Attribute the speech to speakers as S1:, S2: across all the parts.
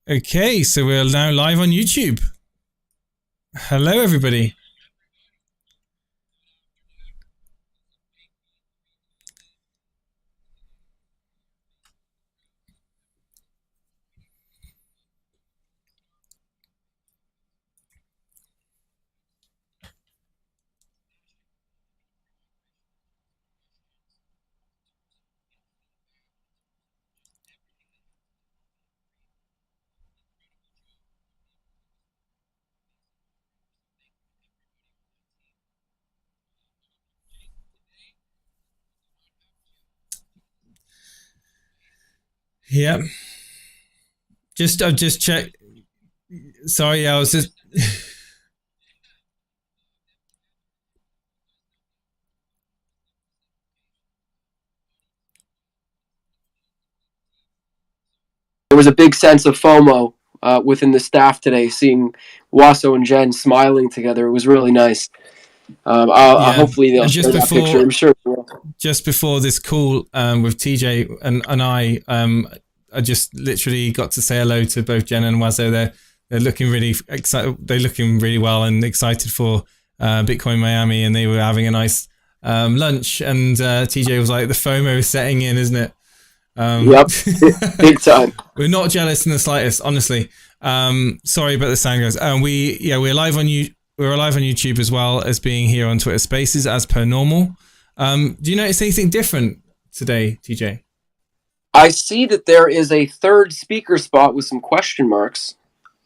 S1: Okay, so we're now live on YouTube. Hello, everybody. Yep. I've just checked. Sorry, I was just.
S2: There was a big sense of FOMO within the staff today, seeing Wasso and Jen smiling together. It was really nice. Hopefully they'll share that picture. I'm sure they will.
S1: Just before this call with TJ and I just literally got to say hello to both Jen and Wazo. They're looking really excited. They're looking really well and excited for Bitcoin Miami, and they were having a nice lunch. And TJ was like, "The FOMO is setting in, isn't it?"
S2: Yep, big time.
S1: We're not jealous in the slightest, honestly. Sorry about the sound, guys. We're live on We're live on YouTube as well as being here on Twitter Spaces as per normal. Do you notice anything different today, TJ?
S2: I see that there is a third speaker spot with some question marks.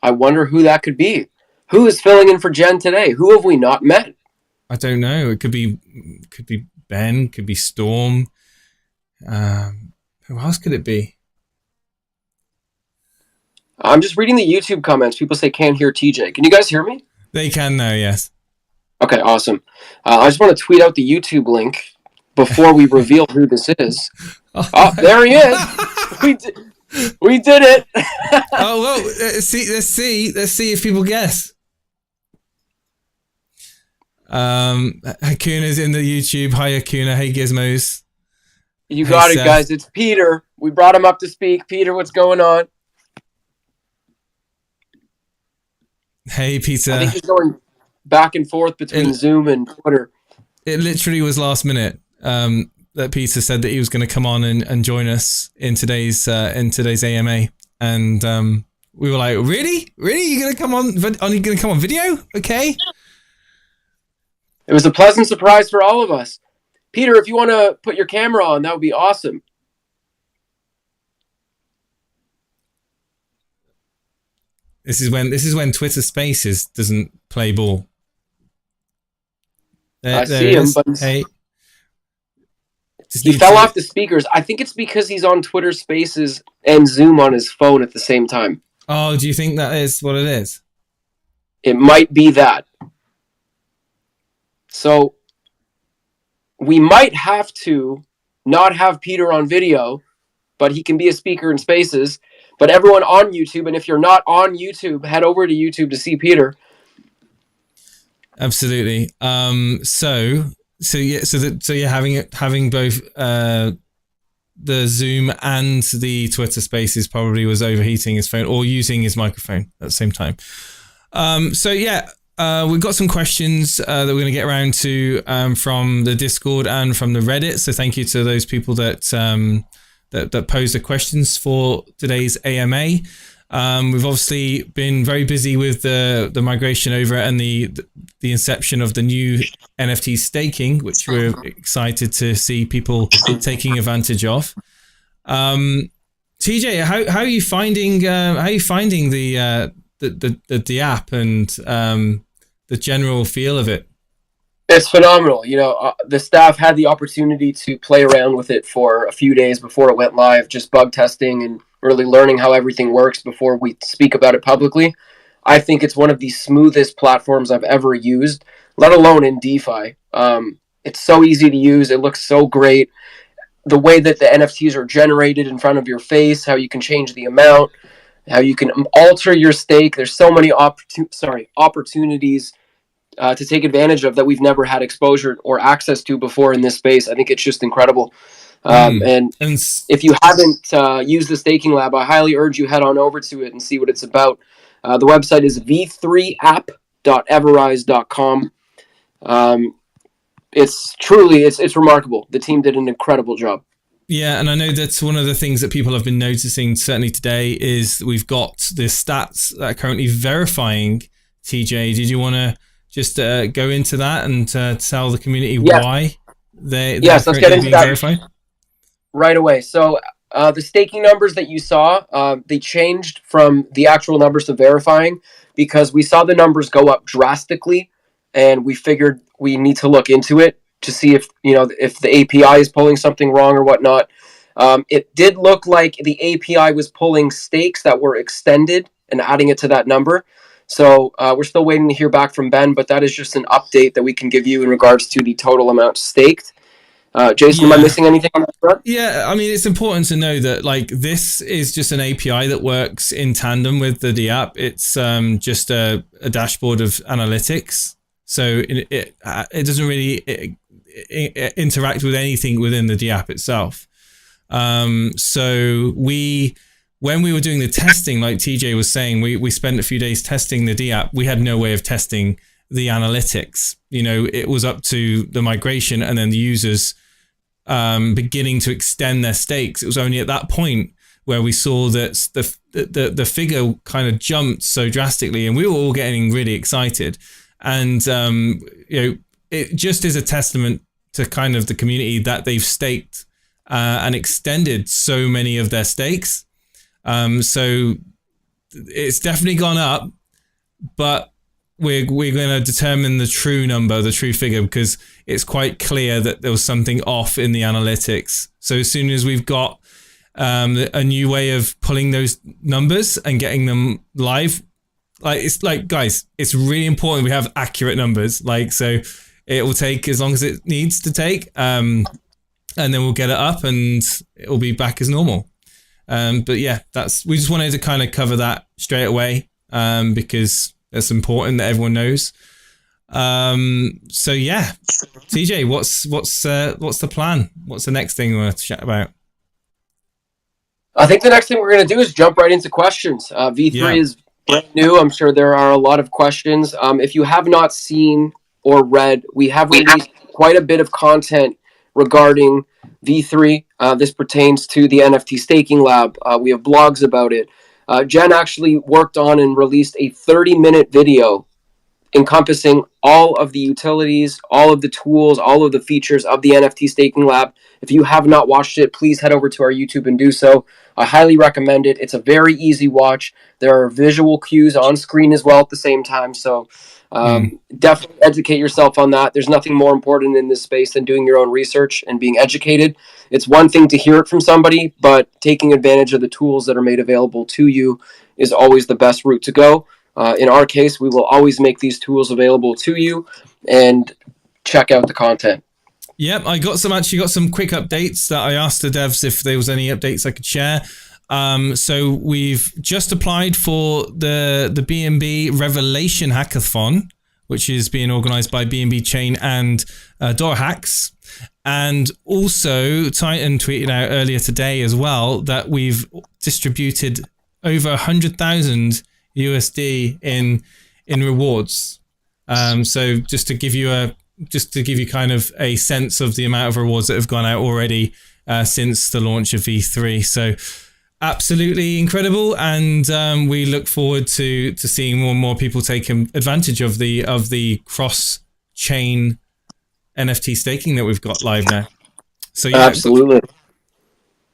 S2: I wonder who that could be. Who is filling in for Jen today? Who have we not met?
S1: I don't know. It could be Ben, could be Storm. Who else could it be?
S2: I'm just reading the YouTube comments. People say can't hear TJ. Can you guys hear me?
S1: They can now, yes.
S2: Okay, awesome. I just want to tweet out the YouTube link before we reveal who this is. Oh, there he is. We did it.
S1: Oh, well, let's see if people guess. Hakuna's in the YouTube. Hi, Hakuna. Hey, Gizmos.
S2: You got it, guys. It's Peter. We brought him up to speak. Peter, what's going on?
S1: Hey, Peter.
S2: I think he's going back and forth between Zoom and Twitter.
S1: It literally was last minute that Peter said that he was going to come on and join us in today's AMA, and we were like, "Really? You're going to come on? Are you going to come on video? Okay."
S2: It was a pleasant surprise for all of us. Peter, if you want to put your camera on, that would be awesome.
S1: This is when Twitter Spaces doesn't play ball.
S2: I see him, but
S1: hey,
S2: he fell off the speakers. I think it's because he's on Twitter Spaces and Zoom on his phone at the same time.
S1: Oh, do you think that is what it is?
S2: It might be that. So we might have to not have Peter on video, but he can be a speaker in Spaces. But everyone on YouTube, and if you're not on YouTube, head over to YouTube to see Peter.
S1: Absolutely. So you're having both the Zoom and the Twitter Spaces probably was overheating his phone or using his microphone at the same time. We've got some questions that we're going to get around to from the Discord and from the Reddit. So thank you to those people that posed the questions for today's AMA. We've obviously been very busy with the migration over and the inception of the new NFT staking, which we're excited to see people taking advantage of. TJ, how are you finding the app and the general feel of it?
S2: It's phenomenal. You know, the staff had the opportunity to play around with it for a few days before it went live, just bug testing and really learning how everything works before we speak about it publicly. I think it's one of the smoothest platforms I've ever used, let alone in DeFi. It's so easy to use. It looks so great. The way that the NFTs are generated in front of your face, how you can change the amount, how you can alter your stake. There's so many opportunities to take advantage of that we've never had exposure or access to before in this space. I think it's just incredible. And if you haven't used the staking lab, I highly urge you head on over to it and see what it's about. The website is v3app.everrise.com. It's remarkable. The team did an incredible job.
S1: Yeah, and I know that's one of the things that people have been noticing certainly today is we've got the stats that are currently verifying. TJ, did you want to just go into that and tell the community why they're
S2: let's get into that
S1: verified?
S2: Right away. So the staking numbers that you saw, they changed from the actual numbers to verifying because we saw the numbers go up drastically, and we figured we need to look into it to see if the API is pulling something wrong or whatnot. It did look like the API was pulling stakes that were extended and adding it to that number. So we're still waiting to hear back from Ben, but that is just an update that we can give you in regards to the total amount staked. Jason, am I missing anything on that front?
S1: Yeah, I mean, it's important to know that this is just an API that works in tandem with the app. It's just a dashboard of analytics. So it doesn't really interact with anything within the app itself. So when we were doing the testing, like TJ was saying, we spent a few days testing the D app. We had no way of testing the analytics. It was up to the migration and then the users beginning to extend their stakes. It was only at that point where we saw that the figure kind of jumped so drastically, and we were all getting really excited. And it just is a testament to kind of the community that they've staked and extended so many of their stakes. So it's definitely gone up, but we're going to determine the true number, the true figure, because it's quite clear that there was something off in the analytics. So as soon as we've got a new way of pulling those numbers and getting them live, guys, it's really important we have accurate numbers. So it will take as long as it needs to take, and then we'll get it up and it will be back as normal. But yeah, we just wanted to kind of cover that straight away, because it's important that everyone knows. So yeah, TJ, what's the plan? What's the next thing we want to chat about?
S2: I think the next thing we're going to do is jump right into questions. V3 is brand new. I'm sure there are a lot of questions. If you have not seen or read, we have released quite a bit of content regarding V3. This pertains to the NFT staking lab. We have blogs about it. Jen actually worked on and released a 30-minute video encompassing all of the utilities, all of the tools, all of the features of the NFT staking lab. If you have not watched it, please head over to our YouTube and do so. I highly recommend it. It's a very easy watch. There are visual cues on screen as well at the same time. So definitely educate yourself on that. There's nothing more important in this space than doing your own research and being educated. It's one thing to hear it from somebody, but taking advantage of the tools that are made available to you is always the best route to go. In our case, we will always make these tools available to you, and check out the content.
S1: Yep, I got some quick updates that I asked the devs if there was any updates I could share. So we've just applied for the BNB Revelation Hackathon, which is being organized by BNB Chain and Dora Hacks. And also Titan tweeted out earlier today as well that we've distributed over 100,000 USD in rewards. So just to give you kind of a sense of the amount of rewards that have gone out already since the launch of V3. So absolutely incredible, and we look forward to seeing more and more people take advantage of the cross-chain NFT staking that we've got live now. So yeah,
S2: absolutely.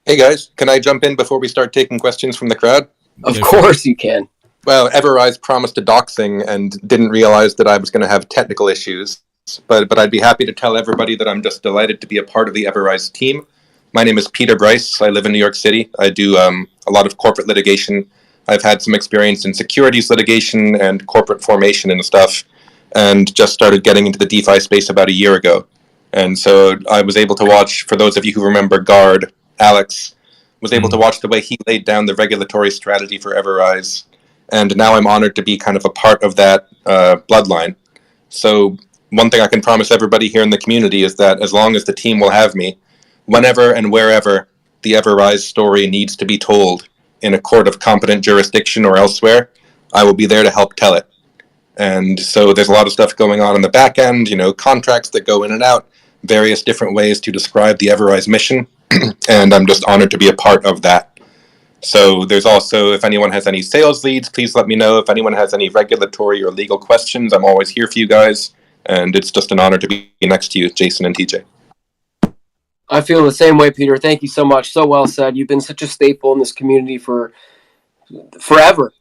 S3: Hey guys, can I jump in before we start taking questions from the crowd?
S2: Of course you can.
S3: Well, EverRise promised a doxing and didn't realize that I was going to have technical issues. But I'd be happy to tell everybody that I'm just delighted to be a part of the EverRise team. My name is Peter Bryce. I live in New York City. I do a lot of corporate litigation. I've had some experience in securities litigation and corporate formation and stuff, and just started getting into the DeFi space about a year ago. And so I was able to watch, for those of you who remember Guard, Alex, was able to watch the way he laid down the regulatory strategy for EverRise. And now I'm honored to be kind of a part of that bloodline. So one thing I can promise everybody here in the community is that as long as the team will have me, whenever and wherever the EverRise story needs to be told in a court of competent jurisdiction or elsewhere, I will be there to help tell it. And so there's a lot of stuff going on in the back end, contracts that go in and out, various different ways to describe the EverRise mission. And I'm just honored to be a part of that. So there's also, if anyone has any sales leads, please let me know. If anyone has any regulatory or legal questions, I'm always here for you guys. And it's just an honor to be next to you, Jason and TJ.
S2: I feel the same way, Peter. Thank you so much. So well said. You've been such a staple in this community for forever.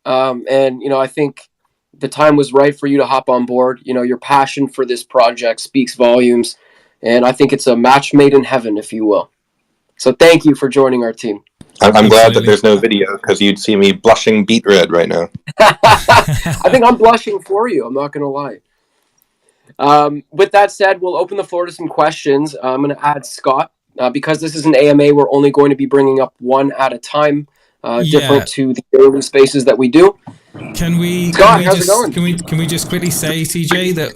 S2: And I think the time was right for you to hop on board. Your passion for this project speaks volumes. And I think it's a match made in heaven, if you will. So thank you for joining our team.
S3: I'm glad that there's no video, because you'd see me blushing beet red right now.
S2: I think I'm blushing for you. I'm not going to lie. With that said, we'll open the floor to some questions. I'm going to add Scott. Because this is an AMA, we're only going to be bringing up one at a time, different to the daily spaces that we do.
S1: Scott, how's it going? Can we just quickly say, TJ, that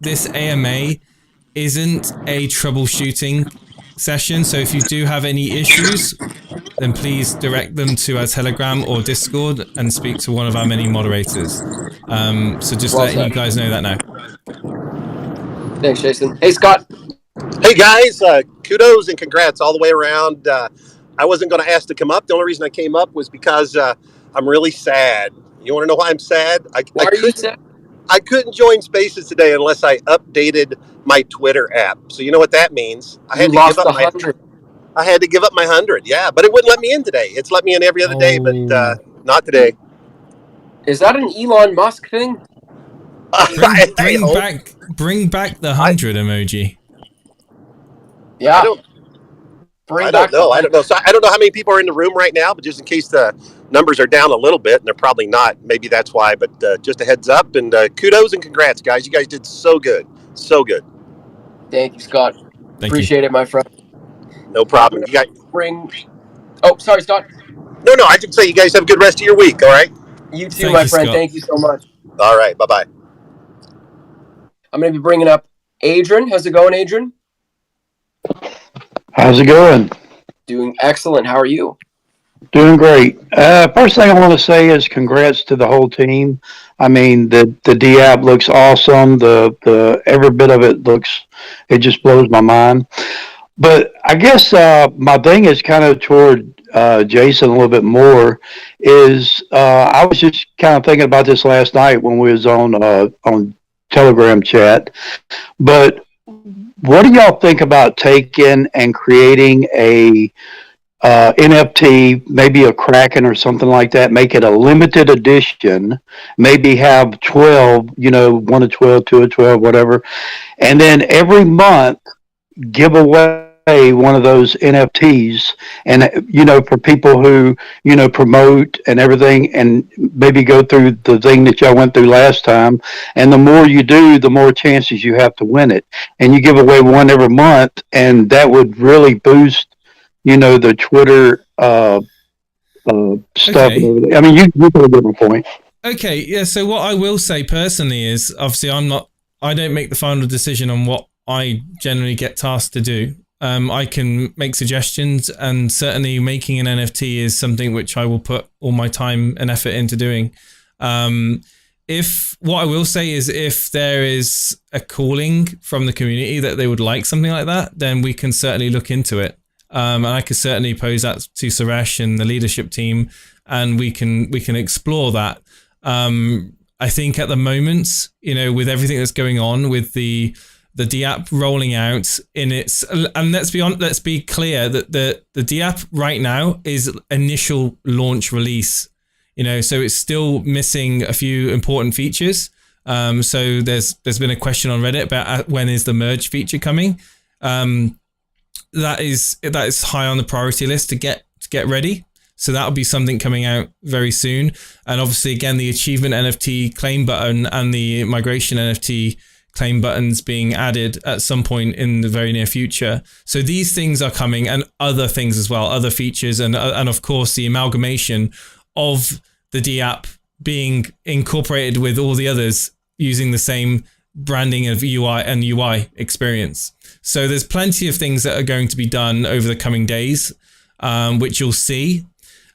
S1: this AMA isn't a troubleshooting session, so if you do have any issues, then please direct them to our Telegram or Discord and speak to one of our many moderators. So just letting you guys know that now.
S2: Thanks, Jason. Hey, Scott.
S4: Hey, guys. Kudos and congrats all the way around. I wasn't going to ask to come up. The only reason I came up was because I'm really sad. You want to know why I'm sad?
S2: Why are you sad?
S4: I couldn't join Spaces today unless I updated my Twitter app. So you know what that means? I had to give up my 100. I had to give up my 100. Yeah, but it wouldn't let me in today. It's let me in every other day, but not today.
S2: Is that an Elon Musk thing?
S1: Bring back the 100 emoji.
S2: Yeah.
S4: I don't know. So I don't know how many people are in the room right now, but just in case the numbers are down a little bit, and they're probably not. Maybe that's why. But just a heads up, and kudos and congrats, guys. You guys did so good. So good.
S2: Thank you, Scott. Appreciate it, my friend.
S4: No problem. You guys
S2: Oh, sorry, Scott.
S4: No, I can say you guys have a good rest of your week, all right?
S2: You too, my friend. Scott. Thank you so much.
S4: All right. Bye-bye.
S2: I'm going to be bringing up Adrian. How's it going, Adrian?
S5: How's it going?
S2: Doing excellent. How are you?
S5: Doing great. First thing I want to say is congrats to the whole team. I mean, the D app looks awesome. The every bit of it it just blows my mind. But I guess my thing is kind of toward Jason a little bit more. Is I was just kind of thinking about this last night when we was on Telegram chat. But what do y'all think about taking and creating a NFT, maybe a Kraken or something like that, make it a limited edition, maybe have 12, 1 of 12, 2 of 12, whatever, and then every month give away one of those NFTs, and for people who promote and everything, and maybe go through the thing that y'all went through last time. And the more you do, the more chances you have to win it. And you give away one every month, and that would really boost the Twitter stuff. Okay. I mean, you put a different point.
S1: Okay, yeah. So what I will say personally is, obviously, I don't make the final decision on what I generally get tasked to do. I can make suggestions, and certainly making an NFT is something which I will put all my time and effort into doing. What I will say is, if there is a calling from the community that they would like something like that, then we can certainly look into it. And I could certainly pose that to Suresh and the leadership team, and we can explore that. I think at the moment, with everything that's going on with the D app rolling out in its, and let's be clear that the D app right now is initial launch release, so it's still missing a few important features. So there's been a question on Reddit about when is the merge feature coming. That is high on the priority list to get ready. So that'll be something coming out very soon. And obviously, again, the achievement NFT claim button and the migration NFT claim buttons being added at some point in the very near future. So these things are coming, and other things as well, other features, and of course the amalgamation of the D app being incorporated with all the others using the same branding of UI experience. So there's plenty of things that are going to be done over the coming days, which you'll see.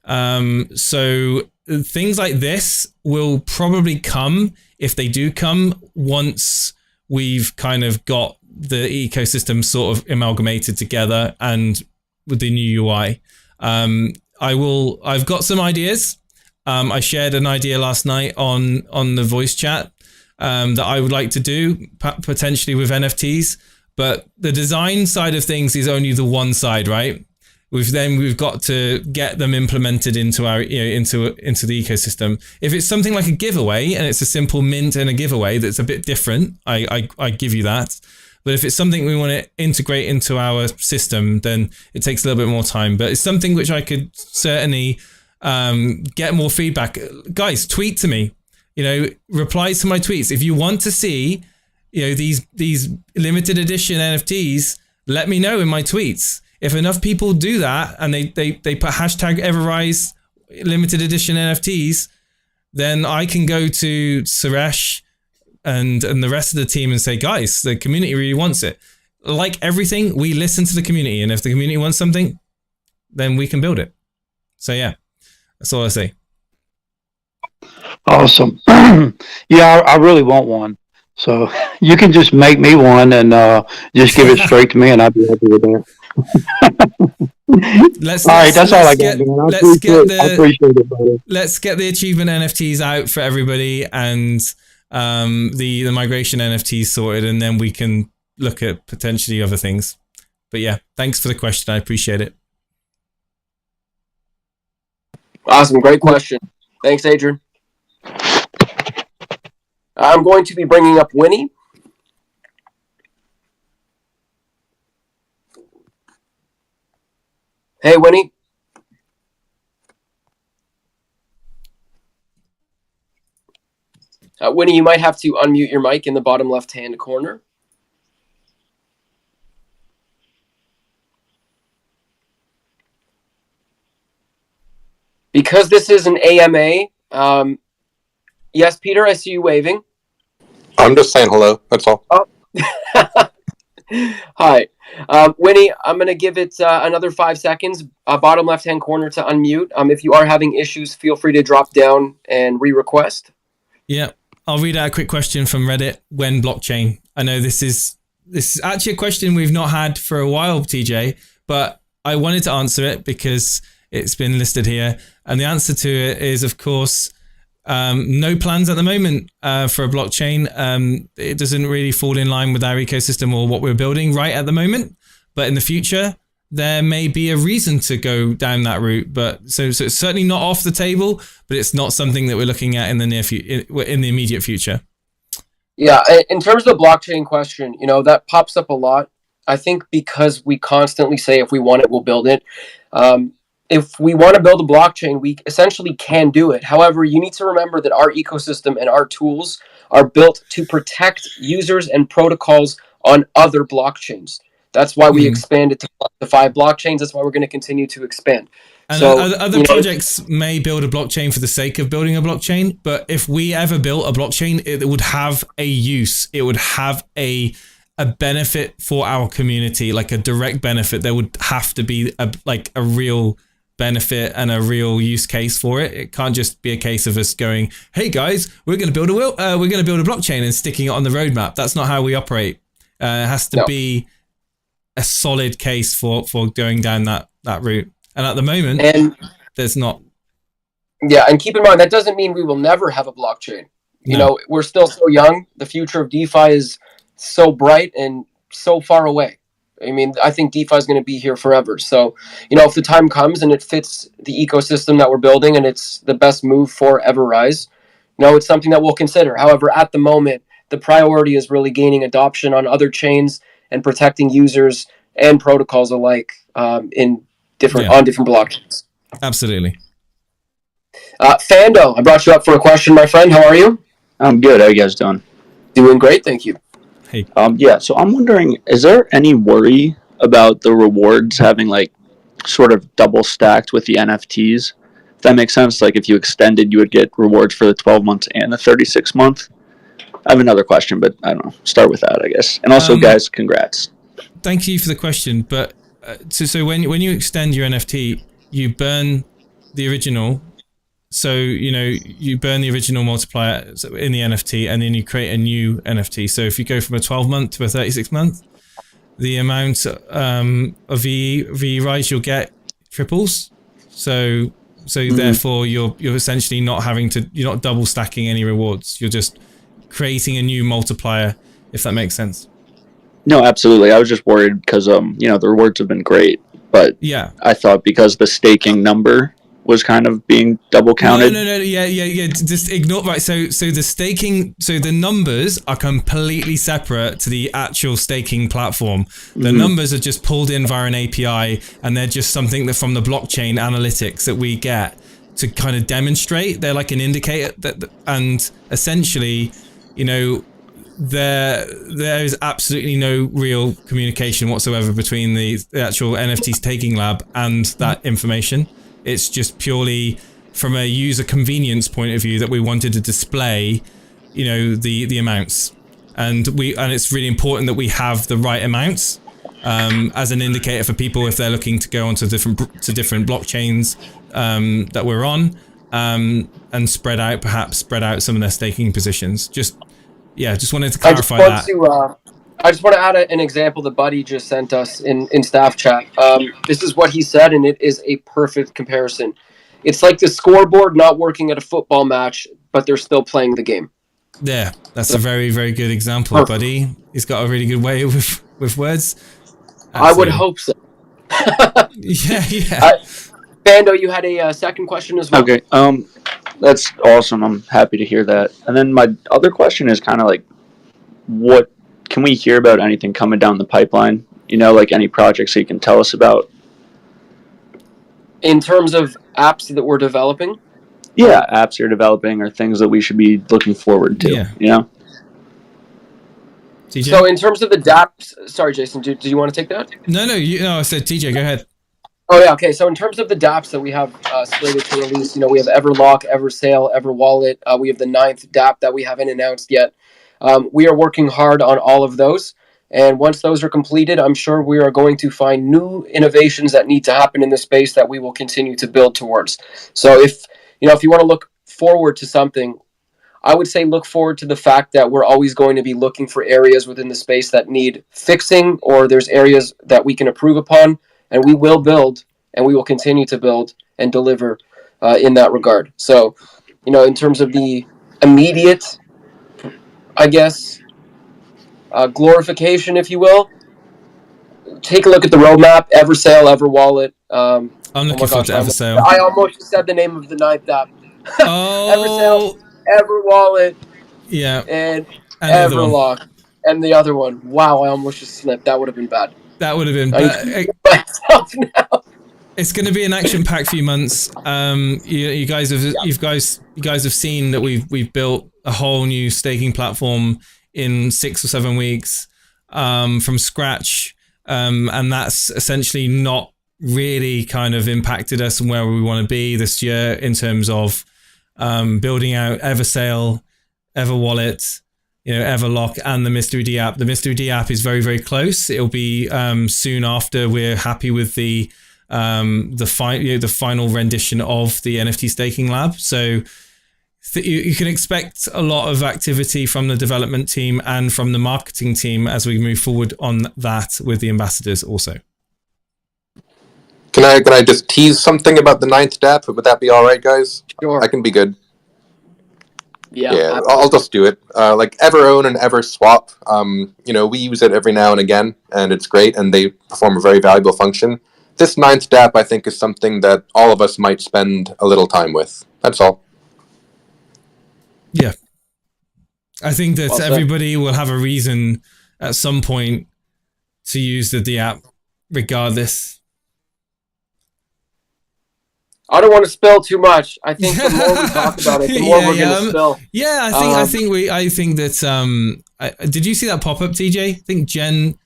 S1: So things like this will probably come, if they do come, once we've kind of got the ecosystem sort of amalgamated together and with the new UI. I've got some ideas. I shared an idea last night on the voice chat that I would like to do potentially with NFTs, but the design side of things is only the one side, right? We've got to get them implemented into our into the ecosystem. If it's something like a giveaway and it's a simple mint and a giveaway that's a bit different, I give you that. But if it's something we want to integrate into our system, then it takes a little bit more time. But it's something which I could certainly get more feedback. Guys, tweet to me. Replies to my tweets. If you want to see, these limited edition NFTs, let me know in my tweets. If enough people do that and they put hashtag EverRise limited edition NFTs, then I can go to Suresh and the rest of the team and say, guys, the community really wants it. Like everything, we listen to the community, and if the community wants something, then we can build it. So yeah, that's all I say.
S5: Awesome. Yeah, I really want one. So you can just make me one and just give it straight to me, and I'll be happy with that. That's all I got. I appreciate it, brother.
S1: Let's get the achievement NFTs out for everybody, and the migration NFTs sorted, and then we can look at potentially other things. But yeah, thanks for the question. I appreciate it.
S2: Awesome. Great question. Thanks, Adrian. I'm going to be bringing up Winnie. Hey, Winnie. Winnie, you might have to unmute your mic in the bottom left-hand corner. Because this is an AMA, yes, Peter, I see you waving.
S3: I'm just saying hello, that's all.
S2: Oh. Hi. Winnie, I'm going to give it another 5 seconds, bottom left-hand corner to unmute. If you are having issues, feel free to drop down and re-request.
S1: Yeah, I'll read out a quick question from Reddit. When blockchain? I know this is actually a question we've not had for a while, TJ, but I wanted to answer it because it's been listed here. And the answer to it is, of course, no plans at the moment for a blockchain. It doesn't really fall in line with our ecosystem or what we're building right at the moment. But in the future, there may be a reason to go down that route. But so it's certainly not off the table, but it's not something that we're looking at in the in the immediate future.
S2: Yeah, in terms of the blockchain question, that pops up a lot. I think because we constantly say if we want it, we'll build it. If we want to build a blockchain, we essentially can do it. However, you need to remember that our ecosystem and our tools are built to protect users and protocols on other blockchains. That's why we expanded to 5 blockchains. That's why we're going to continue to expand.
S1: And so, other projects may build a blockchain for the sake of building a blockchain, but if we ever built a blockchain, it would have a use. It would have a benefit for our community, like a direct benefit. There would have to be a real benefit and a real use case for it. It can't just be a case of us going, "Hey guys, we're going to build a blockchain and sticking it on the roadmap." That's not how we operate. It has to be a solid case for going down that route. And at the moment, there's not.
S2: Yeah, and keep in mind that doesn't mean we will never have a blockchain. You know, we're still so young. The future of DeFi is so bright and so far away. I mean, I think DeFi is going to be here forever. So, if the time comes and it fits the ecosystem that we're building and it's the best move for EverRise, it's something that we'll consider. However, at the moment, the priority is really gaining adoption on other chains and protecting users and protocols alike on different blockchains.
S1: Absolutely.
S2: Fando, I brought you up for a question, my friend. How are you?
S6: I'm good. How you guys doing?
S2: Doing great, thank you.
S1: Hey.
S6: So I'm wondering, is there any worry about the rewards having sort of double stacked with the NFTs? If that makes sense, if you extended, you would get rewards for the 12 months and the 36 month. I have another question, but I don't know. Start with that, I guess. And also, guys, congrats.
S1: Thank you for the question. But so when you extend your NFT, you burn the original. So, you burn the original multiplier in the NFT, and then you create a new NFT. So if you go from a 12-month to a 36-month, the amount of EverRise you'll get triples. So therefore you're essentially you're not double stacking any rewards. You're just creating a new multiplier, if that makes sense.
S6: No, absolutely. I was just worried because the rewards have been great, but
S1: yeah,
S6: I thought because the staking number was kind of being double counted.
S1: No. Yeah. Just ignore. Right. So the staking. So the numbers are completely separate to the actual staking platform. The numbers are just pulled in via an API, and they're just something that from the blockchain analytics that we get to kind of demonstrate. They're like an indicator and essentially, there is absolutely no real communication whatsoever between the actual NFT staking lab and that information. It's just purely from a user convenience point of view that we wanted to display, the amounts, and it's really important that we have the right amounts as an indicator for people if they're looking to go onto different blockchains that we're on, and spread out some of their staking positions. Just wanted to clarify that.
S2: I just want to add an example that Buddy just sent us in staff chat. This is what he said, and it is a perfect comparison. It's like the scoreboard not working at a football match, but they're still playing the game.
S1: Yeah, that's a very, very good example, perfect. Buddy. He's got a really good way with words. Absolutely.
S2: I would hope so.
S1: Yeah.
S2: Bando, you had a second question as well.
S6: Okay, that's awesome. I'm happy to hear that. And then my other question is kind of like, what can we hear about anything coming down the pipeline? Like any projects that you can tell us about?
S2: In terms of apps that we're developing?
S6: Yeah, apps you're developing or things that we should be looking forward to,
S1: TJ?
S2: So in terms of the dApps, sorry, Jason, do you want to take that?
S1: No, I said TJ, go ahead.
S2: Oh, yeah, okay. So in terms of the dApps that we have slated to release, we have EverLock, EverSale, EverWallet. We have the 9th dApp that we haven't announced yet. We are working hard on all of those. And once those are completed, I'm sure we are going to find new innovations that need to happen in the space that we will continue to build towards. So if you want to look forward to something, I would say look forward to the fact that we're always going to be looking for areas within the space that need fixing, or there's areas that we can improve upon, and we will build and we will continue to build and deliver in that regard. So, in terms of the immediate, I guess, glorification, if you will, take a look at the roadmap. EverSale, EverWallet.
S1: I'm looking forward to EverSale.
S2: I almost said the name of the 9th app.
S1: Oh.
S2: EverSale, EverWallet,
S1: yeah,
S2: and EverLock, and the other one. Wow, I almost just slipped. That would have been bad.
S1: That would have been.
S2: Myself now.
S1: It's going to be an action-packed few months. You guys have seen that we've built a whole new staking platform in 6 or 7 weeks from scratch, and that's essentially not really kind of impacted us and where we want to be this year in terms of building out EverSale, EverWallet, EverLock, and the Mystery D app. The Mystery D app is very, very close. It'll be soon after we're happy with the final rendition of the NFT staking lab. So you can expect a lot of activity from the development team and from the marketing team as we move forward on that with the ambassadors also.
S3: Can I just tease something about the 9th dApp? Would that be all right, guys?
S2: Sure.
S3: I can be good.
S2: Yeah,
S3: I'll just do it. Like EverOwn and EverSwap, we use it every now and again, and it's great, and they perform a very valuable function. This 9th dApp, I think, is something that all of us might spend a little time with. That's all.
S1: Yeah. I think that everybody will have a reason at some point to use the D app, regardless.
S2: I don't want to spill too much. I think the more we talk about it, the more we're going to spill.
S1: Yeah, I think that. Did you see that pop up, TJ? I think Jen.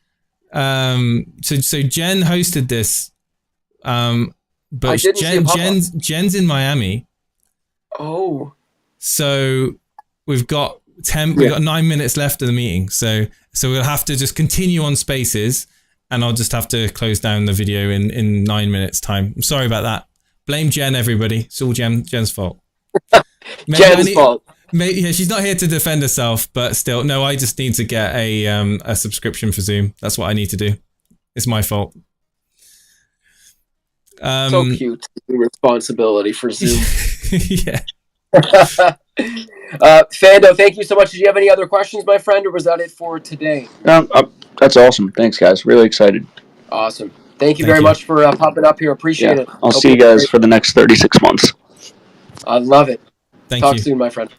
S1: So Jen hosted this, but Jen's in Miami.
S2: Oh.
S1: So we've got We've got 9 minutes left of the meeting, so we'll have to just continue on Spaces, and I'll just have to close down the video in 9 minutes time. I'm sorry about that. Blame Jen, everybody. It's all Jen's fault.
S2: Jen's fault.
S1: Yeah, she's not here to defend herself, but still, no. I just need to get a subscription for Zoom. That's what I need to do. It's my fault.
S2: So cute. Responsibility for Zoom.
S1: Yeah.
S2: Fando, thank you so much. Did you have any other questions, my friend, or was that it for today?
S6: That's awesome. Thanks, guys. Really excited.
S2: Awesome. Thank you very much for popping up here. Appreciate it.
S6: I'll see you guys for the next 36 months.
S2: I love it.
S1: Thank you.
S2: Talk soon, my friend.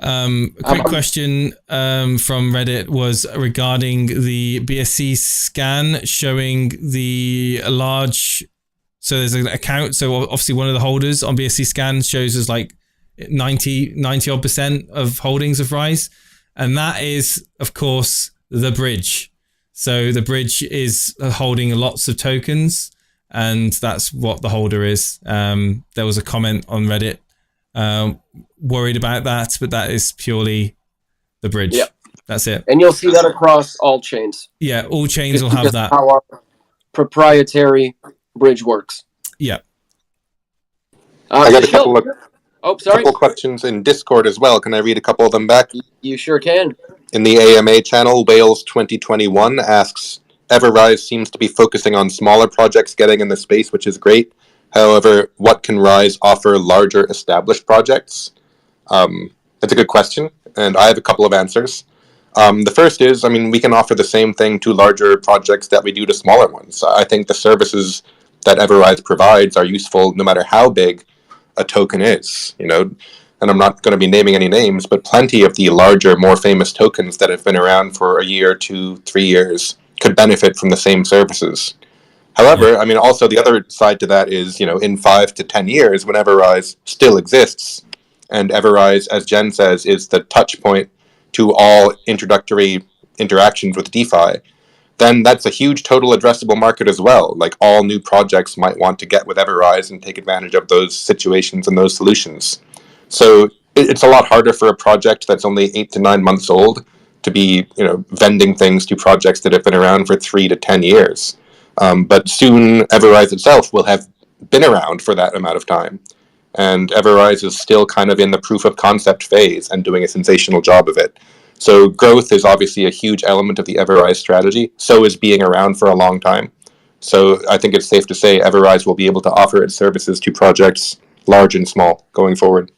S1: A quick question from Reddit was regarding the BSC scan showing the large. So there's an account. So obviously one of the holders on BSC scan shows us like 90 odd % of holdings of Rise. And that is, of course, the bridge. So the bridge is holding lots of tokens, and that's what the holder is. There was a comment on Reddit worried about that, but that is purely the bridge.
S2: Yep.
S1: That's it.
S2: And you'll see that across all chains.
S1: Yeah, all chains will have that.
S2: How our proprietary bridge works.
S1: Yeah.
S3: I got a couple of questions in Discord as well. Can I read a couple of them back?
S2: You sure can.
S3: In the AMA channel, Wales 2021 asks, EverRise seems to be focusing on smaller projects getting in the space, which is great. However, what can Rise offer larger established projects? That's a good question, and I have a couple of answers. The first is, we can offer the same thing to larger projects that we do to smaller ones. I think the services that EverRise provides are useful no matter how big a token is, and I'm not going to be naming any names, but plenty of the larger, more famous tokens that have been around for a year, 2, 3 years could benefit from the same services. However, also the other side to that is, in 5 to 10 years, when EverRise still exists, and EverRise, as Jen says, is the touch point to all introductory interactions with DeFi, then that's a huge total addressable market as well. Like, all new projects might want to get with EverRise and take advantage of those situations and those solutions. So it's a lot harder for a project that's only 8 to 9 months old to be, vending things to projects that have been around for 3 to 10 years. But soon EverRise itself will have been around for that amount of time. And EverRise is still kind of in the proof of concept phase and doing a sensational job of it. So growth is obviously a huge element of the EverRise strategy. So is being around for a long time. So I think it's safe to say EverRise will be able to offer its services to projects large and small going forward.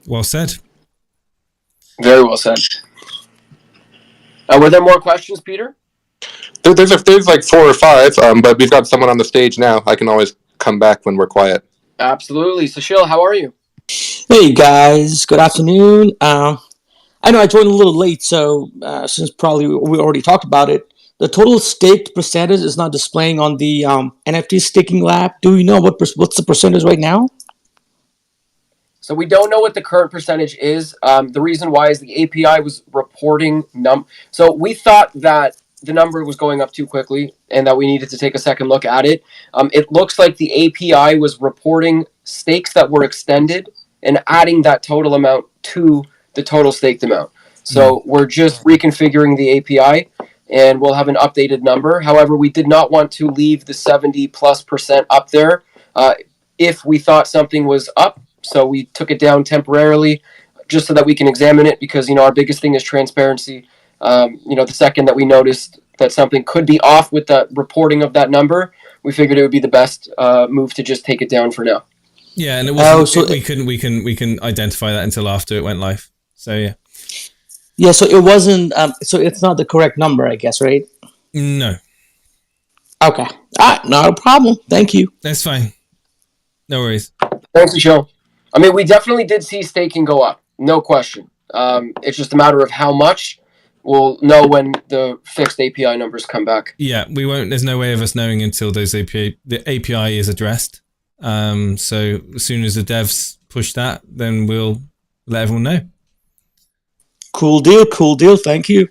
S1: Well said.
S2: Very well said. Were there more questions, Peter?
S3: There's like 4 or 5, but we've got someone on the stage now. I can always come back when we're quiet.
S2: Absolutely. Sushil, how are you?
S7: Hey guys, good afternoon. I know I joined a little late, so since probably we already talked about it, the total staked percentage is not displaying on the NFT staking lab. Do we know what's the percentage right now?
S2: So we don't know what the current percentage is. The reason why is the API was reporting So we thought that the number was going up too quickly and that we needed to take a second look at it. It looks like the API was reporting stakes that were extended and adding that total amount to the total staked amount. So we're just reconfiguring the API and we'll have an updated number. However, we did not want to leave the 70+% up there if we thought something was up. So we took it down temporarily just so that we can examine it because, our biggest thing is transparency. The second that we noticed that something could be off with the reporting of that number, we figured it would be the best move to just take it down for now.
S1: Yeah, and it wasn't. We can identify that until after it went live. So yeah.
S7: Yeah, so it wasn't. So it's not the correct number, I guess, right?
S1: No.
S7: Okay. Not a problem. Thank you.
S1: That's fine. No worries.
S2: Thanks, Michelle. We definitely did see staking go up, no question. It's just a matter of how much. We'll know when the fixed API numbers come back.
S1: Yeah, we won't. There's no way of us knowing until the API is addressed. So as soon as the devs push that, then we'll let everyone know.
S7: Cool deal. Thank you.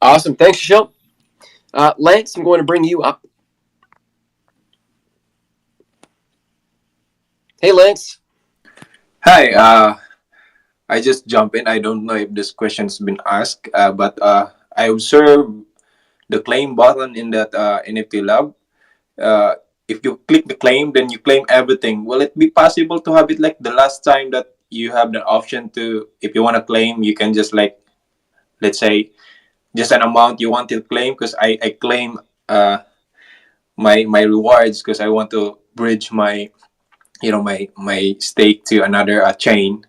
S2: Awesome. Thanks, Michelle. Lance, I'm going to bring you up. Hey, Lance.
S8: Hi. I just jump in. I don't know if this question's been asked, but I observed the claim button in that NFT lab. Uh, if you click the claim, then you claim everything. Will it be possible to have it like the last time that you have the option to, if you want to claim, you can just like, let's say, just an amount you want to claim? Because I claim my rewards because I want to bridge my my stake to another chain.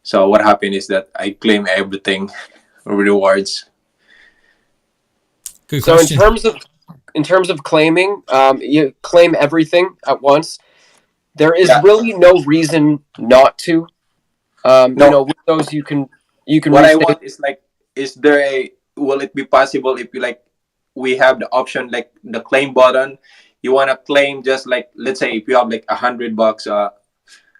S8: So what happened is that I claim everything rewards.
S1: Good
S2: So
S1: question.
S2: in terms of claiming, you claim everything at once. There is
S8: Yeah.
S2: really no reason not to. You
S8: No.
S2: know, with those you can
S8: What I
S2: restate.
S8: want is like, is there a, will it be possible if you like, we have the option like the claim button, you want to claim just like, let's say if you have like $100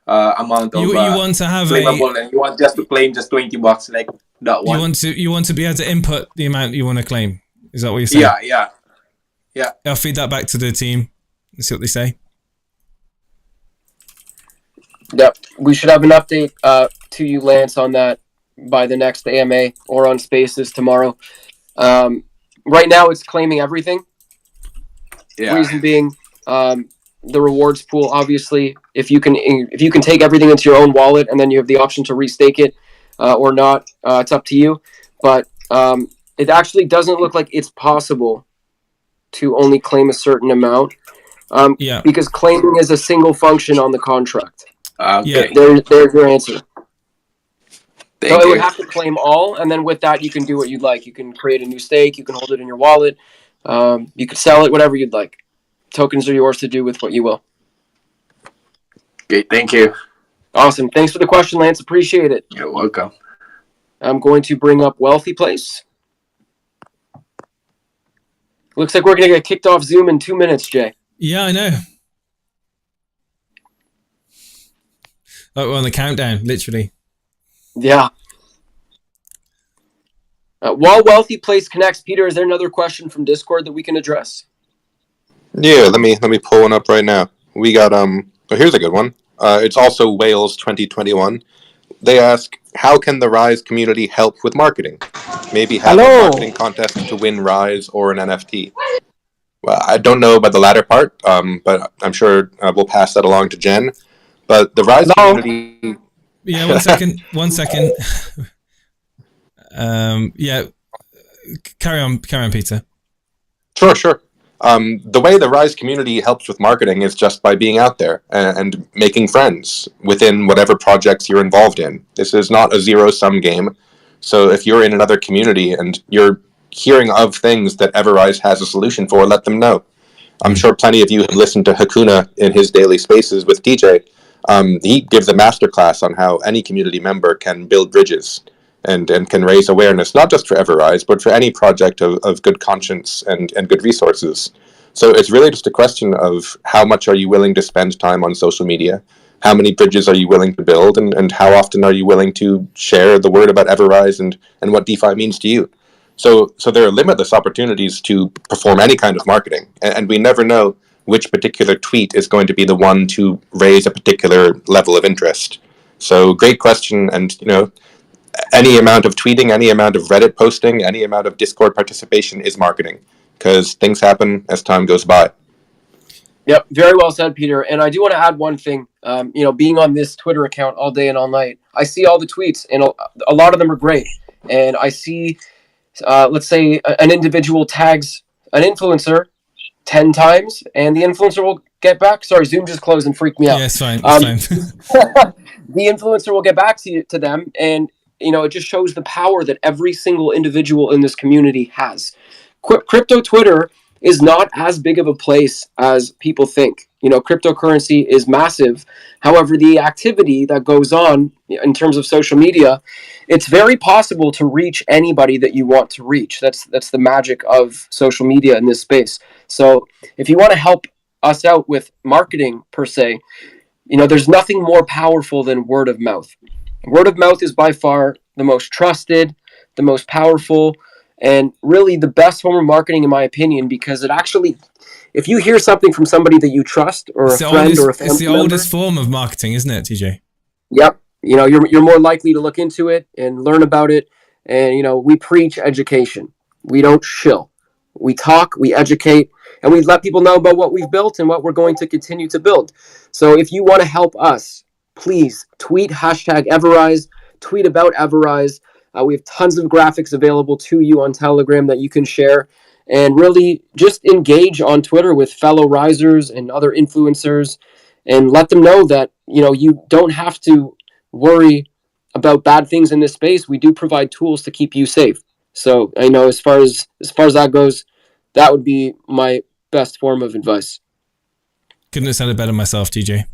S8: amount of
S1: You want to have
S8: claimable, and you want just to claim just $20 like that one.
S1: you want to be able to input the amount you want to claim. Is that what you're saying?
S8: Yeah.
S1: I'll feed that back to the team and see what they say.
S2: Yep, we should have an update to you, Lance, on that by the next AMA or on Spaces tomorrow. Right now, it's claiming everything.
S8: Yeah.
S2: Reason being, the rewards pool. Obviously, if you can take everything into your own wallet and then you have the option to restake it or not, it's up to you. But it actually doesn't look like it's possible to only claim a certain amount. Because claiming is a single function on the contract.
S8: Okay.
S2: There's your answer.
S8: Thank
S2: So
S8: you.
S2: it would have to claim all, and then with that, you can do what you'd like. You can create a new stake. You can hold it in your wallet. You could sell it, whatever you'd like. Tokens are yours to do with what you will.
S8: Okay, thank you.
S2: Awesome. Thanks for the question, Lance. Appreciate it.
S8: You're welcome.
S2: I'm going to bring up Wealthy Place. Looks like we're going to get kicked off Zoom in 2 minutes, Jay.
S1: Yeah, I know. Like we're on the countdown, literally.
S2: Yeah. While Wealthy Place connects, Peter, is there another question from Discord that we can address?
S3: Yeah, let me pull one up right now. We got here's a good one. It's also Wales 2021. They ask, how can the Rise community help with marketing? Maybe have a marketing contest to win Rise or an NFT. Well, I don't know about the latter part, but I'm sure we'll pass that along to Jen. But the Rise community...
S1: Yeah, one second. Yeah, carry on, Peter.
S3: Sure. The way the Rise community helps with marketing is just by being out there and making friends within whatever projects you're involved in. This is not a zero-sum game. So if you're in another community and you're hearing of things that EverRise has a solution for, let them know. I'm sure plenty of you have listened to Hakuna in his daily spaces with TJ. He gives a masterclass on how any community member can build bridges and can raise awareness, not just for EverRise, but for any project of good conscience and good resources. So it's really just a question of how much are you willing to spend time on social media, how many bridges are you willing to build, and how often are you willing to share the word about EverRise and what DeFi means to you. So there are limitless opportunities to perform any kind of marketing, and we never know which particular tweet is going to be the one to raise a particular level of interest. So great question, and any amount of tweeting, any amount of Reddit posting, any amount of Discord participation is marketing, because things happen as time goes by.
S2: Yep, very well said, Peter. And I do want to add one thing. Being on this Twitter account all day and all night, I see all the tweets, and a lot of them are great. And I see, let's say, an individual tags an influencer 10 times, and the influencer will get back. Sorry, Zoom just closed and freaked me out.
S1: Yeah, it's fine.
S2: The influencer will get back to them, and it just shows the power that every single individual in this community has. Crypto Twitter is not as big of a place as people think. Cryptocurrency is massive. However, the activity that goes on in terms of social media, it's very possible to reach anybody that you want to reach. That's the magic of social media in this space. So if you want to help us out with marketing per se, there's nothing more powerful than word of mouth. Word of mouth is by far the most trusted, the most powerful, and really the best form of marketing, in my opinion, because it actually, if you hear something from somebody that you trust or a friend or a family member,
S1: it's the oldest form of marketing, isn't it, TJ?
S2: Yep. you're more likely to look into it and learn about it. And we preach education. We don't shill. We talk, we educate, and we let people know about what we've built and what we're going to continue to build. So if you want to help us, please tweet #EverRise, tweet about EverRise. We have tons of graphics available to you on Telegram that you can share, and really just engage on Twitter with fellow risers and other influencers, and let them know that you don't have to worry about bad things in this space. We do provide tools to keep you safe. So I know as far as that goes, that would be my best form of advice.
S1: Couldn't have said it better myself, TJ.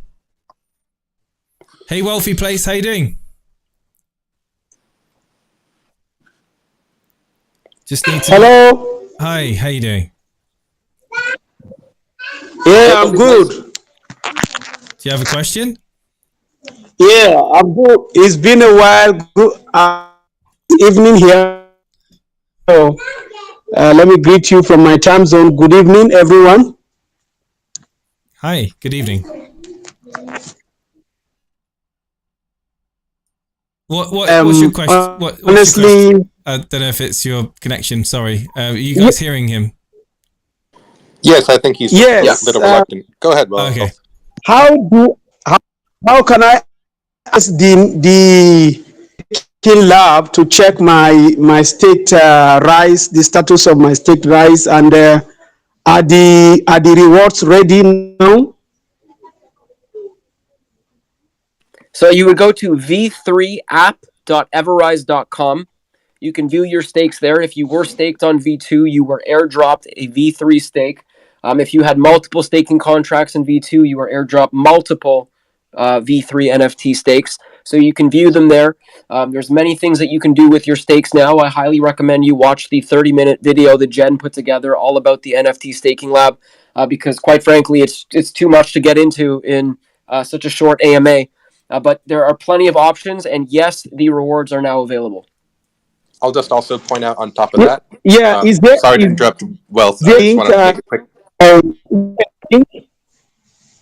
S1: Hey, Wealthy Place, how you doing? Just need to.
S9: Hello.
S1: Hi, how you doing?
S9: Yeah, I'm good.
S1: Do you have a question?
S9: Yeah, I'm good. It's been a while. Good evening here. So, let me greet you from my time zone. Good evening, everyone.
S1: Hi, good evening. What's your question? What's your question? I don't know if it's your connection. Sorry. Are you guys hearing him?
S3: Yes, I think he's a little reluctant. Go ahead, Will.
S1: Okay.
S9: How can I ask the lab to check my staked rise, the status of my staked rise, and are the rewards ready now?
S2: So you would go to v3app.everrise.com. You can view your stakes there. If you were staked on V2, you were airdropped a V3 stake. If you had multiple staking contracts in V2, you were airdropped multiple V3 NFT stakes. So you can view them there. There's many things that you can do with your stakes now. I highly recommend you watch the 30-minute video that Jen put together all about the NFT staking lab, because quite frankly, it's too much to get into in such a short AMA. But there are plenty of options, and yes, the rewards are now available.
S3: I'll just also point out on top of that.
S9: Yeah,
S3: sorry to interrupt, Wealth. I just want to make it quick.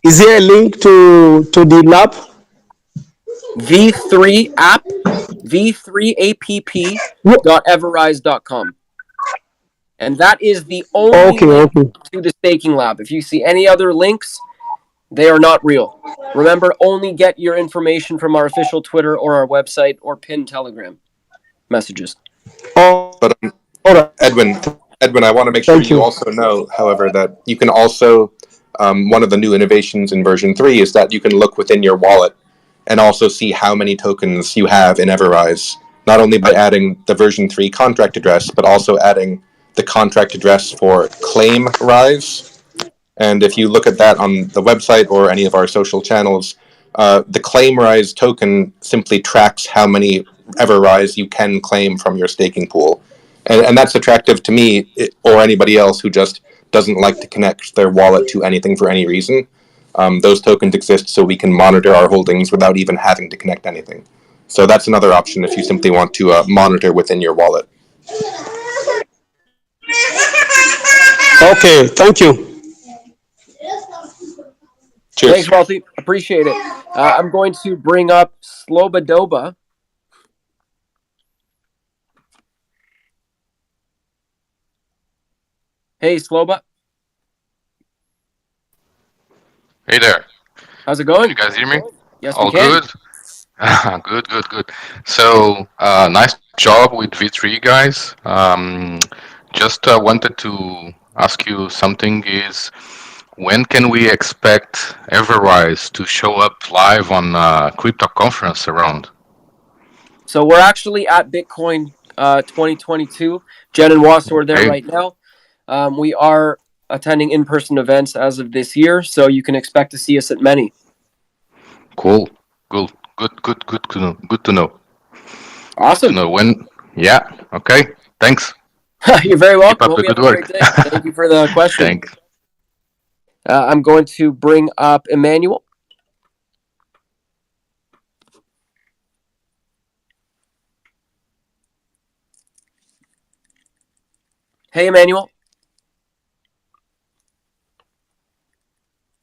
S9: Is there a link to the lab?
S2: V3 app, v3app.everrise.com. And that is the only link to the staking lab. If you see any other links, they are not real. Remember, only get your information from our official Twitter or our website or pinned Telegram messages.
S3: But Edwin, I want to make sure you also know, however, that you can also, one of the new innovations in version 3 is that you can look within your wallet and also see how many tokens you have in EverRise, not only by adding the version 3 contract address, but also adding the contract address for Claim Rise. And if you look at that on the website or any of our social channels, the Claim Rise token simply tracks how many EverRise you can claim from your staking pool. And that's attractive to me or anybody else who just doesn't like to connect their wallet to anything for any reason. Those tokens exist so we can monitor our holdings without even having to connect anything. So that's another option if you simply want to monitor within your wallet.
S9: Okay, thank you.
S3: Cheers.
S2: Thanks, Wealthy. Appreciate it. I'm going to bring up Slobodoba. Hey, Sloba.
S10: Hey there.
S2: How's it going?
S10: Can you guys hear me?
S2: Yes,
S10: All
S2: we can.
S10: good? Good. So, nice job with V3, guys. Just wanted to ask you something is, when can we expect EverRise to show up live on crypto conference around?
S2: So we're actually at Bitcoin 2022. Jen and Wasso are there right now. We are attending in-person events as of this year, so you can expect to see us at many.
S10: Cool. Good to know.
S2: Awesome.
S10: To know when. Yeah. Okay. Thanks.
S2: You're very welcome.
S10: Keep up
S2: Hope
S10: the
S2: you have
S10: good
S2: a
S10: work.
S2: great day. Thank you for the question.
S10: Thanks.
S2: I'm going to bring up Emmanuel. Hey, Emmanuel.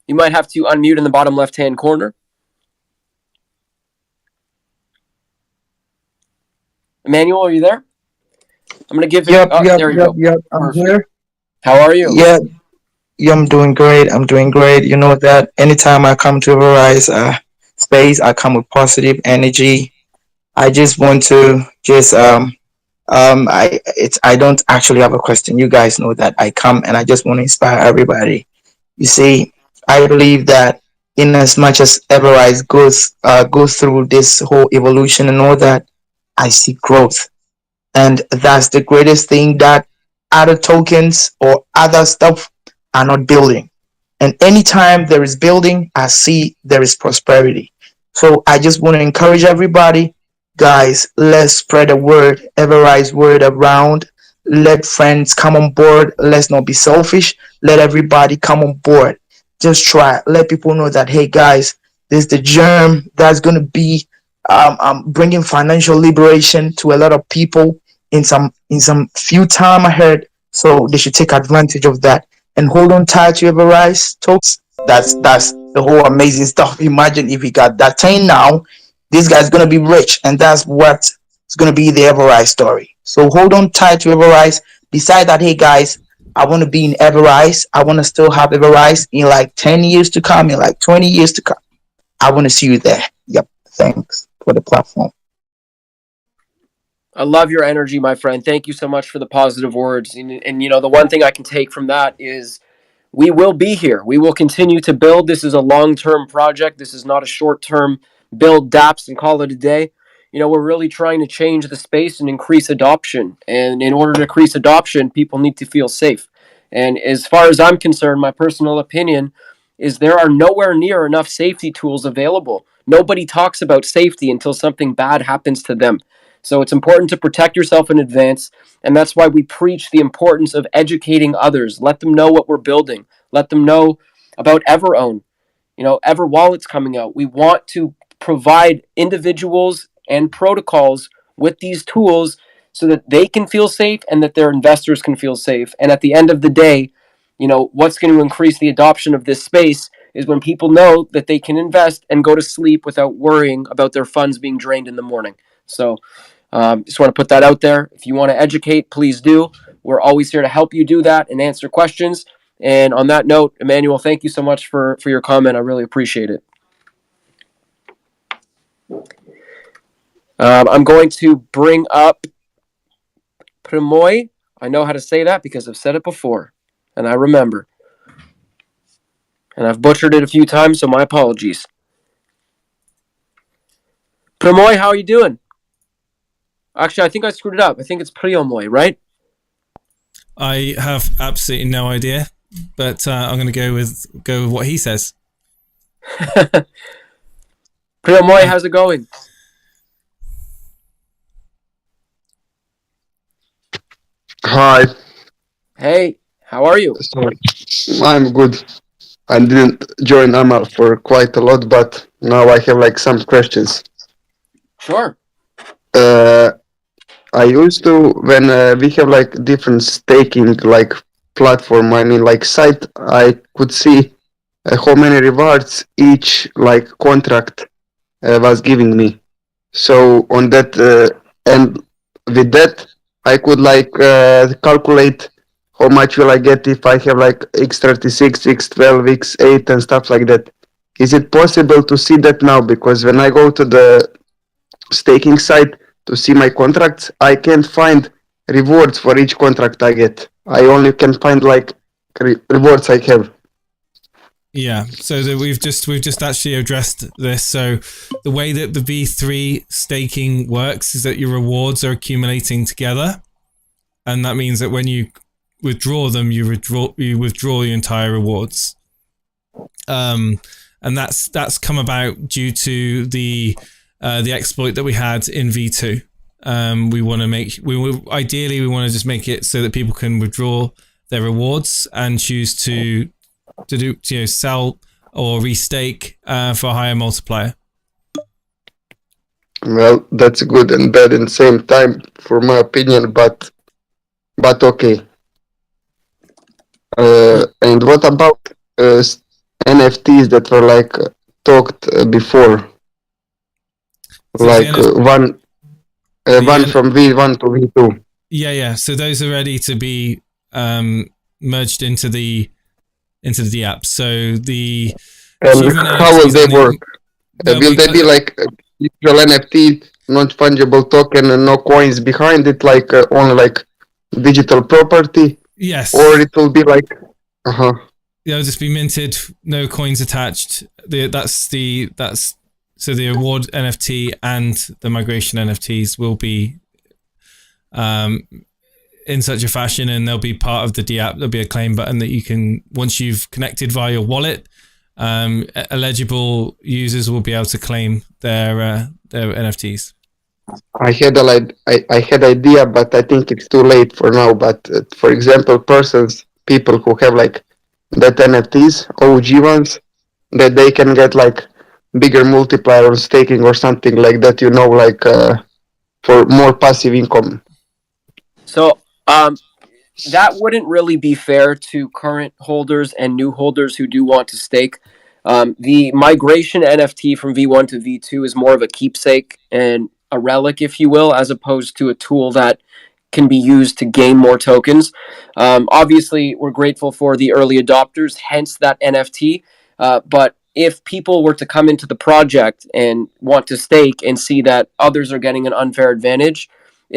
S2: You might have to unmute in the bottom left-hand corner. Emmanuel, are you there? I'm going to give him... there you go.
S11: Yep. I'm here.
S2: How are you?
S11: Yeah, I'm doing great. I'm doing great. You know that anytime I come to EverRise space, I come with positive energy. I just want to just I don't actually have a question. You guys know that I come and I just want to inspire everybody. You see, I believe that in as much as EverRise goes through this whole evolution and all that, I see growth. And that's the greatest thing that other tokens or other stuff are not building. And anytime there is building, I see there is prosperity. So I just want to encourage everybody, guys, let's spread the word, EverRise word around. Let friends come on board. Let's not be selfish. Let everybody come on board. Just try. Let people know that, hey, guys, this is the germ that's going to be bringing financial liberation to a lot of people in some few time ahead. So they should take advantage of that and hold on tight to EverRise tokens. That's the whole amazing stuff. Imagine if he got that 10 now, this guy's gonna be rich, and that's what is gonna be the EverRise story. So hold on tight to EverRise. Besides that, hey guys, I want to be in EverRise. I want to still have EverRise in like 10 years to come, in like 20 years to come. I want to see you there. Yep. Thanks for the platform.
S2: I love your energy, my friend. Thank you so much for the positive words. And you know, the one thing I can take from that is we will be here. We will continue to build. This is a long-term project. This is not a short-term build dApps and call it a day. You know, we're really trying to change the space and increase adoption. And in order to increase adoption, people need to feel safe. And as far as I'm concerned, my personal opinion is there are nowhere near enough safety tools available. Nobody talks about safety until something bad happens to them. So it's important to protect yourself in advance, and that's why we preach the importance of educating others. Let them know what we're building. Let them know about EverOwn. You know, EverWallet's coming out. We want to provide individuals and protocols with these tools so that they can feel safe and that their investors can feel safe. And at the end of the day, you know, what's going to increase the adoption of this space is when people know that they can invest and go to sleep without worrying about their funds being drained in the morning. So just want to put that out there. If you want to educate, please do. We're always here to help you do that and answer questions. And on that note, Emmanuel, thank you so much for your comment. I really appreciate it. I'm going to bring up Primoy. I know how to say that because I've said it before, and I remember. And I've butchered it a few times, so my apologies. Primoy, how are you doing? Actually, I think I screwed it up. I think it's Priomoy, right?
S1: I have absolutely no idea, but I'm going to go with what he says.
S2: Priomoy, how's it going?
S12: Hi.
S2: Hey, how are you?
S12: Sorry. I'm good. I didn't join AMAR for quite a lot, but now I have like some questions.
S2: Sure.
S12: I used to, when we have like different staking like platform, I mean like site, I could see how many rewards each like contract was giving me. So on that and with that, I could like calculate how much will I get if I have like X36, X12, X8 and stuff like that. Is it possible to see that now? Because when I go to the staking site to see my contracts, I can't find rewards for each contract I get. I only can find like rewards I have.
S1: Yeah, so we've just actually addressed this. So the way that the V3 staking works is that your rewards are accumulating together, and that means that when you withdraw them, you withdraw your entire rewards. And that's come about due to the exploit that we had in V2. We want to ideally just make it so that people can withdraw their rewards and choose to do sell or restake for a higher multiplier.
S12: Well, that's good and bad in the same time, for my opinion, but okay. And what about NFTs that were like talked before?
S1: So
S12: like one. One from V1 to V2.
S1: Yeah. So those are ready to be merged into the DApp. So the
S12: how will they work? Will they be like usual NFT, non-fungible token, and no coins behind it, like only like digital property?
S1: Yes.
S12: Or it will be like,
S1: They'll just be minted, no coins attached. So the award NFT and the migration NFTs will be in such a fashion, and they'll be part of the DApp. There'll be a claim button that you can, once you've connected via your wallet, eligible users will be able to claim their NFTs.
S12: I had idea, but I think it's too late for now. But for example, people who have like that NFTs, OG ones, that they can get like bigger multiplier on staking or something like that, like for more passive income.
S2: So that wouldn't really be fair to current holders and new holders who do want to stake. The migration NFT from V1 to V2 is more of a keepsake and a relic, if you will, as opposed to a tool that can be used to gain more tokens. Obviously, we're grateful for the early adopters, hence that NFT. But if people were to come into the project and want to stake and see that others are getting an unfair advantage,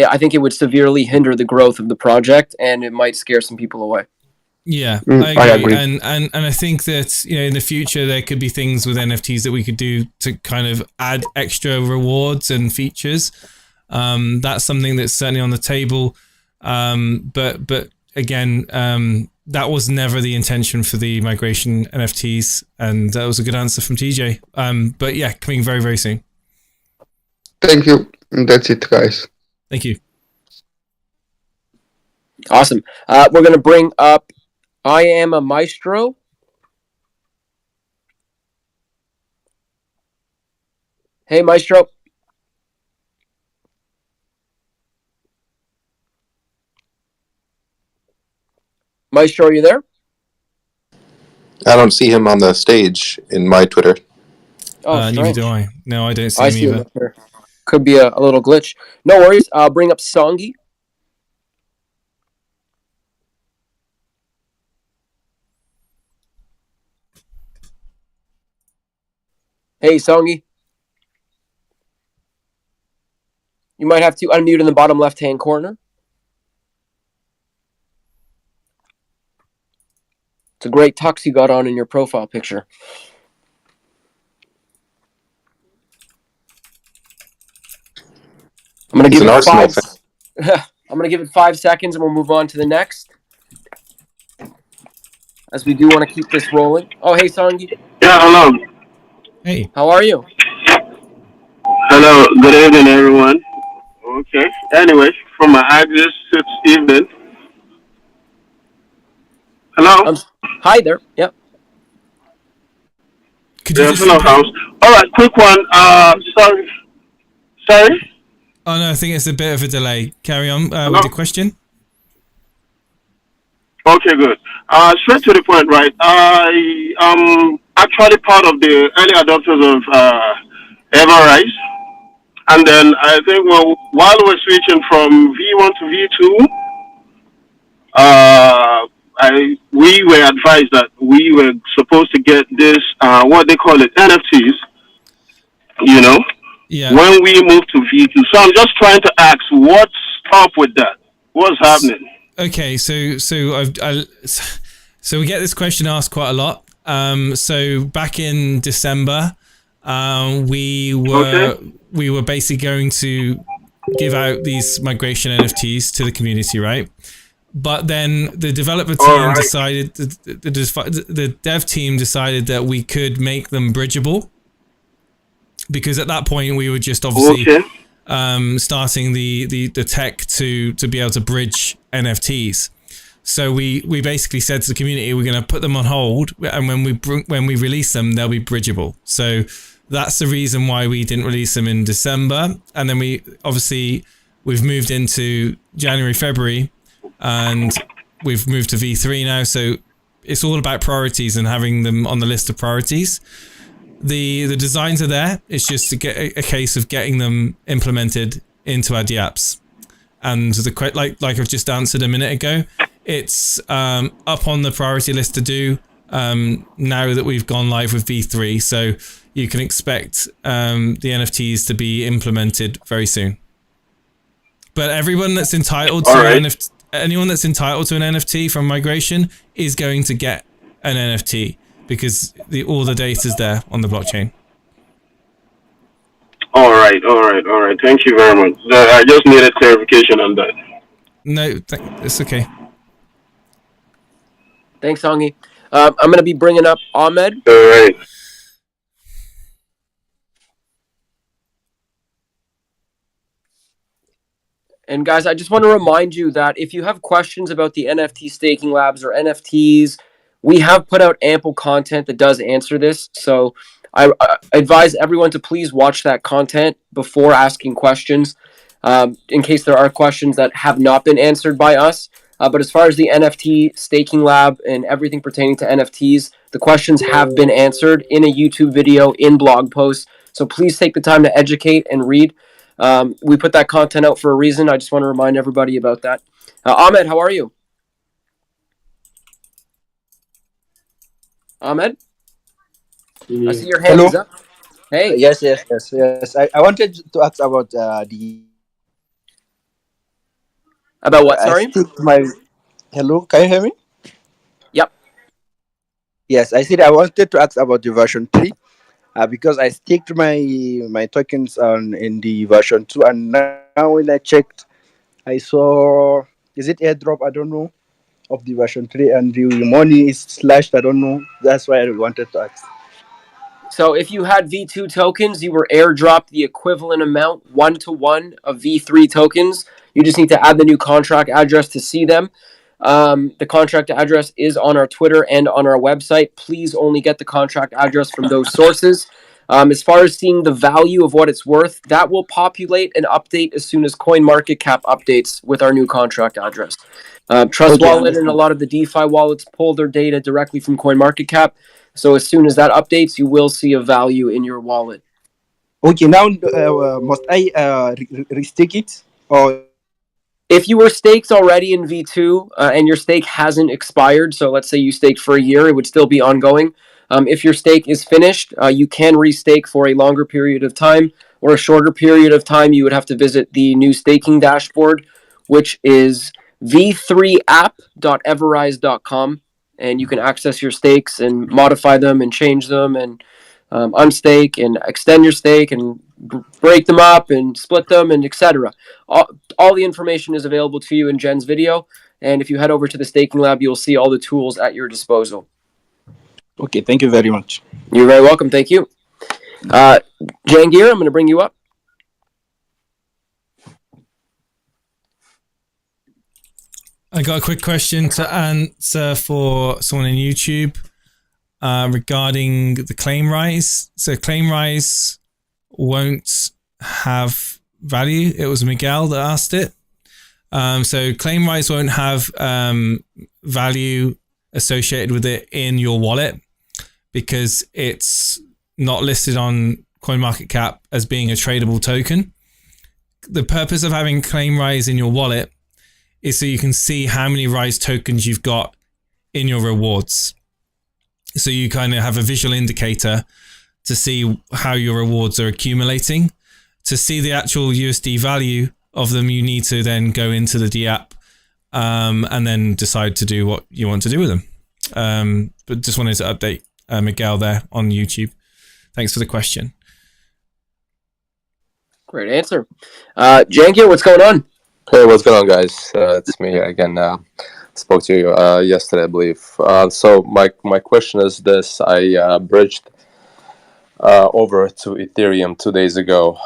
S2: I think it would severely hinder the growth of the project, and it might scare some people away.
S1: Yeah, I agree. And I think that, in the future there could be things with NFTs that we could do to kind of add extra rewards and features. That's something that's certainly on the table. But again, that was never the intention for the migration NFTs, and that was a good answer from TJ. But yeah, coming very, very soon.
S12: Thank you. That's it, guys.
S1: Thank you.
S2: Awesome. We're going to bring up I Am a Maestro. Hey, Maestro. Maestro, are you there?
S3: I don't see him on the stage in my Twitter.
S2: Oh,
S1: neither do I. No, I don't see him either.
S2: Him here. Could be a little glitch. No worries. I'll bring up Songi. Hey, Songi. You might have to unmute in the bottom left-hand corner. It's a great tux you got on in your profile picture. I'm going to give it 5. I'm going to give it 5 seconds, and we'll move on to the next. As we do want to keep this rolling. Oh, hey, Songi.
S13: Yeah, hello.
S1: Hey.
S2: How are you?
S13: Hello. Good evening, everyone. Okay. Anyway, from my address, it's evening. Hello.
S2: Hi there. Yep.
S13: Hello, house. All right, quick one. Sorry.
S1: Oh no, I think it's a bit of a delay. Carry on with the question.
S13: Okay, good. Straight to the point, right? I am actually part of the early adopters of EverRise, and then I think while we're switching from V1 to V2, we were advised that we were supposed to get this what they call it NFTs, when we move to V2. So I'm just trying to ask, what's up with that? What's happening?
S1: Okay, so we get this question asked quite a lot. So back in December, we were basically going to give out these migration NFTs to the community, right? But then the developer team decided, the dev team decided that we could make them bridgeable, because at that point we were just obviously starting the tech to be able to bridge NFTs. So we basically said to the community, we're going to put them on hold, and when we release them, they'll be bridgeable. So that's the reason why we didn't release them in December. And then we've moved into January, February, and we've moved to V3 now. So it's all about priorities and having them on the list of priorities. The designs are there. It's just to get a case of getting them implemented into our DApps. And like I've just answered a minute ago, it's up on the priority list to do now that we've gone live with V3. So you can expect the NFTs to be implemented very soon. But everyone that's entitled to anyone that's entitled to an NFT from migration is going to get an NFT because all the data is there on the blockchain.
S13: All right. Thank you very much. I just needed clarification on that.
S1: No, it's okay.
S2: Thanks, Hongi. I'm going to be bringing up Ahmed.
S13: All right.
S2: And guys, I just want to remind you that if you have questions about the NFT staking labs or NFTs, we have put out ample content that does answer this. So I advise everyone to please watch that content before asking questions, in case there are questions that have not been answered by us. But as far as the NFT staking lab and everything pertaining to NFTs, the questions have been answered in a YouTube video, in blog posts. So please take the time to educate and read. We put that content out for a reason. I just want to remind everybody about that. Ahmed, how are you? Ahmed? I see your hand is up. Hey.
S14: Yes. I wanted to ask about
S2: About what, sorry?
S14: Hello, can you hear me?
S2: Yep.
S14: Yes, I said I wanted to ask about the version 3. Because I staked my tokens in the version 2, and now when I checked, I saw, is it airdrop? I don't know, of the version 3, and the money is slashed. I don't know. That's why I wanted to ask.
S2: So if you had V2 tokens, you were airdropped the equivalent amount 1-to-1 of V3 tokens. You just need to add the new contract address to see them. The contract address is on our Twitter and on our website. Please only get the contract address from those sources. As far as seeing the value of what it's worth, that will populate and update as soon as CoinMarketCap updates with our new contract address. Trust Wallet and a lot of the DeFi wallets pull their data directly from CoinMarketCap. So as soon as that updates, you will see a value in your wallet.
S14: Okay, now must I restake it? Or
S2: if you were staked already in V2 and your stake hasn't expired, so let's say you staked for a year, it would still be ongoing. If your stake is finished, you can restake for a longer period of time or a shorter period of time. You would have to visit the new staking dashboard, which is v3app.everrise.com, and you can access your stakes and modify them and change them and unstake and extend your stake and break them up and split them and etc. All the information is available to you in Jen's video, and if you head over to the staking lab, you'll see all the tools at your disposal.
S14: Okay, thank you very much.
S2: You're very welcome. Thank you. Jangir, I'm going to bring you up.
S1: I got a quick question to answer for someone in YouTube regarding the claim rise. So claim rise won't have value. It was Miguel that asked it. So claim rise won't have value associated with it in your wallet because it's not listed on CoinMarketCap as being a tradable token. The purpose of having claim rise in your wallet is so you can see how many rise tokens you've got in your rewards. So you kind of have a visual indicator to see how your rewards are accumulating. To see the actual USD value of them, you need to then go into the DApp and then decide to do what you want to do with them. But just wanted to update Miguel there on YouTube. Thanks for the question.
S2: Great answer. Jankir, what's going on?
S15: Hey, what's going on, guys? It's me here again. Spoke to you yesterday, I believe. So my question is this. I bridged over to Ethereum 2 days ago,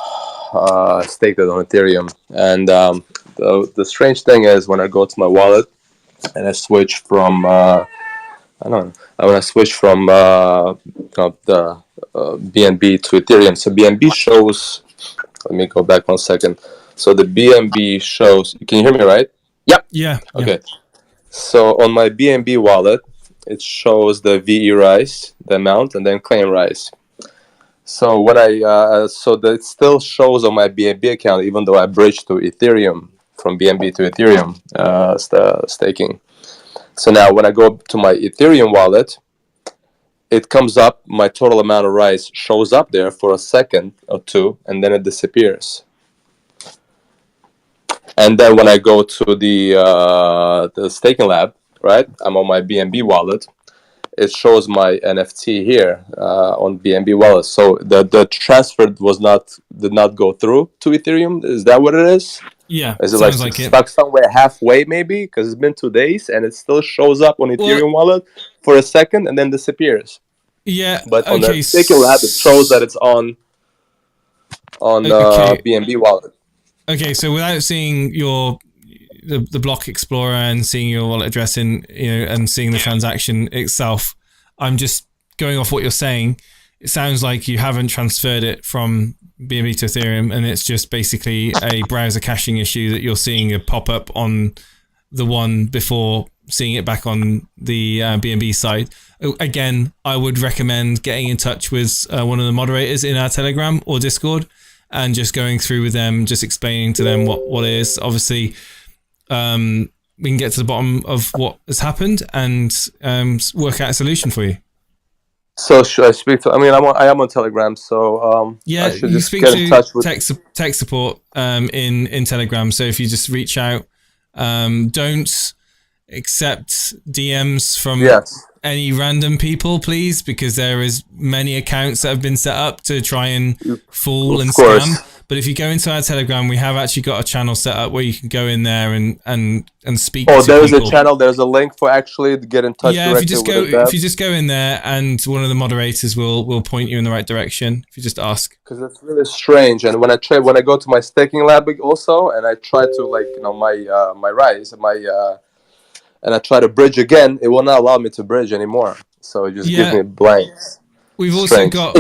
S15: staked it on Ethereum. And the strange thing is when I go to my wallet and I switch from, when I switch from the BNB to Ethereum. So BNB shows, let me go back 1 second. So the BNB shows, can you hear me right?
S2: Yep.
S1: Yeah.
S15: Okay. So on my BNB wallet, it shows the VE rise, the amount, and then claim rise. So when it still shows on my BNB account, even though I bridged to Ethereum from BNB to Ethereum staking. So now when I go to my Ethereum wallet, it comes up, my total amount of RISE shows up there for a second or two, and then it disappears. And then when I go to the staking lab, right, I'm on my BNB wallet, it shows my NFT here on BNB wallet. So the transfer did not go through to Ethereum. Is that what it is?
S1: Yeah,
S15: is it
S1: sounds
S15: like
S1: like it.
S15: stuck somewhere halfway maybe? Because it's been 2 days and it still shows up on Ethereum wallet for a second and then disappears.
S1: Yeah,
S15: But on
S1: okay.
S15: the staking lab, it shows that it's on
S1: Okay.
S15: BNB wallet.
S1: Okay, so without seeing the block explorer and seeing your wallet address and seeing the transaction itself, I'm just going off what you're saying. It sounds like you haven't transferred it from BNB to Ethereum, and it's just basically a browser caching issue that you're seeing a pop up on the one before seeing it back on the BNB side. Again, I would recommend getting in touch with one of the moderators in our Telegram or Discord and just going through with them, just explaining to them what it is. Obviously, we can get to the bottom of what has happened and work out a solution for you.
S15: So should I speak to? I mean, I am on Telegram, so
S1: yeah,
S15: I should
S1: you
S15: just
S1: speak
S15: get
S1: to
S15: in touch with
S1: tech support in Telegram. So if you just reach out, don't accept DMs from any random people, please, because there is many accounts that have been set up to try and fool and scam. But if you go into our Telegram, we have actually got a channel set up where you can go in there and speak to people.
S15: there's a channel, there's a link for actually to get in touch
S1: Yeah,
S15: directly
S1: if you just go in there and one of the moderators will point you in the right direction if you just ask.
S15: Because it's really strange. And when I go to my staking lab also, and I try to my RISE, and I try to bridge again, it will not allow me to bridge anymore. So it just gives me blanks.
S1: We've also got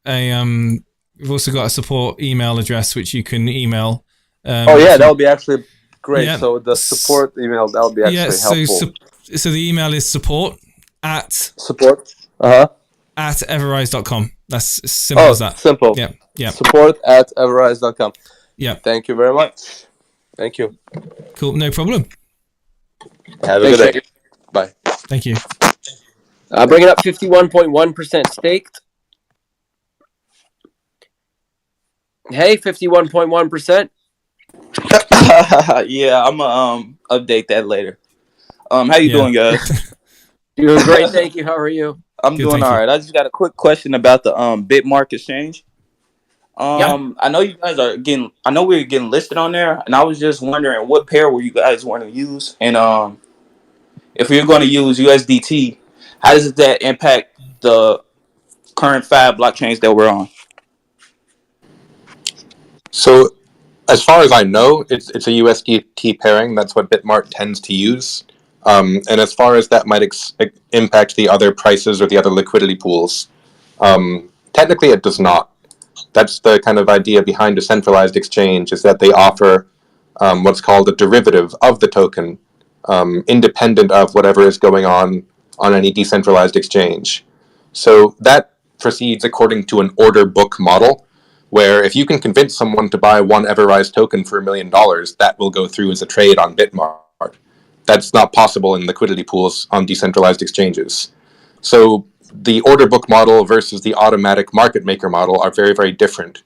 S1: a support email address which you can email.
S15: That would be actually great. Yeah. So the support email, that would be actually helpful.
S1: So the email is support at everrise.com. That's as simple as that.
S15: Simple.
S1: Yeah.
S15: Support at everrise.com.
S1: Yeah.
S15: Thank you very much. Thank you.
S1: Cool. No problem.
S15: Have a good day. Bye.
S1: Thank you.
S2: Bringing up 51.1% staked. Hey, 51.1%.
S16: Yeah, I'm gonna update that later. How you doing, guys?
S2: Doing great, thank you. How are you?
S16: I'm doing all right. I just got a quick question about the Bitmark exchange. I know you guys are getting. I know we're getting listed on there, and I was just wondering what pair were you guys want to use, and if you're going to use USDT, how does that impact the current 5 blockchains that we're on?
S3: So, as far as I know, it's a USDT pairing. That's what Bitmart tends to use. And as far as that might impact the other prices or the other liquidity pools, technically it does not. That's the kind of idea behind a centralized exchange, is that they offer what's called a derivative of the token, independent of whatever is going on any decentralized exchange. So that proceeds according to an order book model, where if you can convince someone to buy one EverRise token for $1 million, that will go through as a trade on Bitmart. That's not possible in liquidity pools on decentralized exchanges. So the order book model versus the automatic market maker model are very, very different.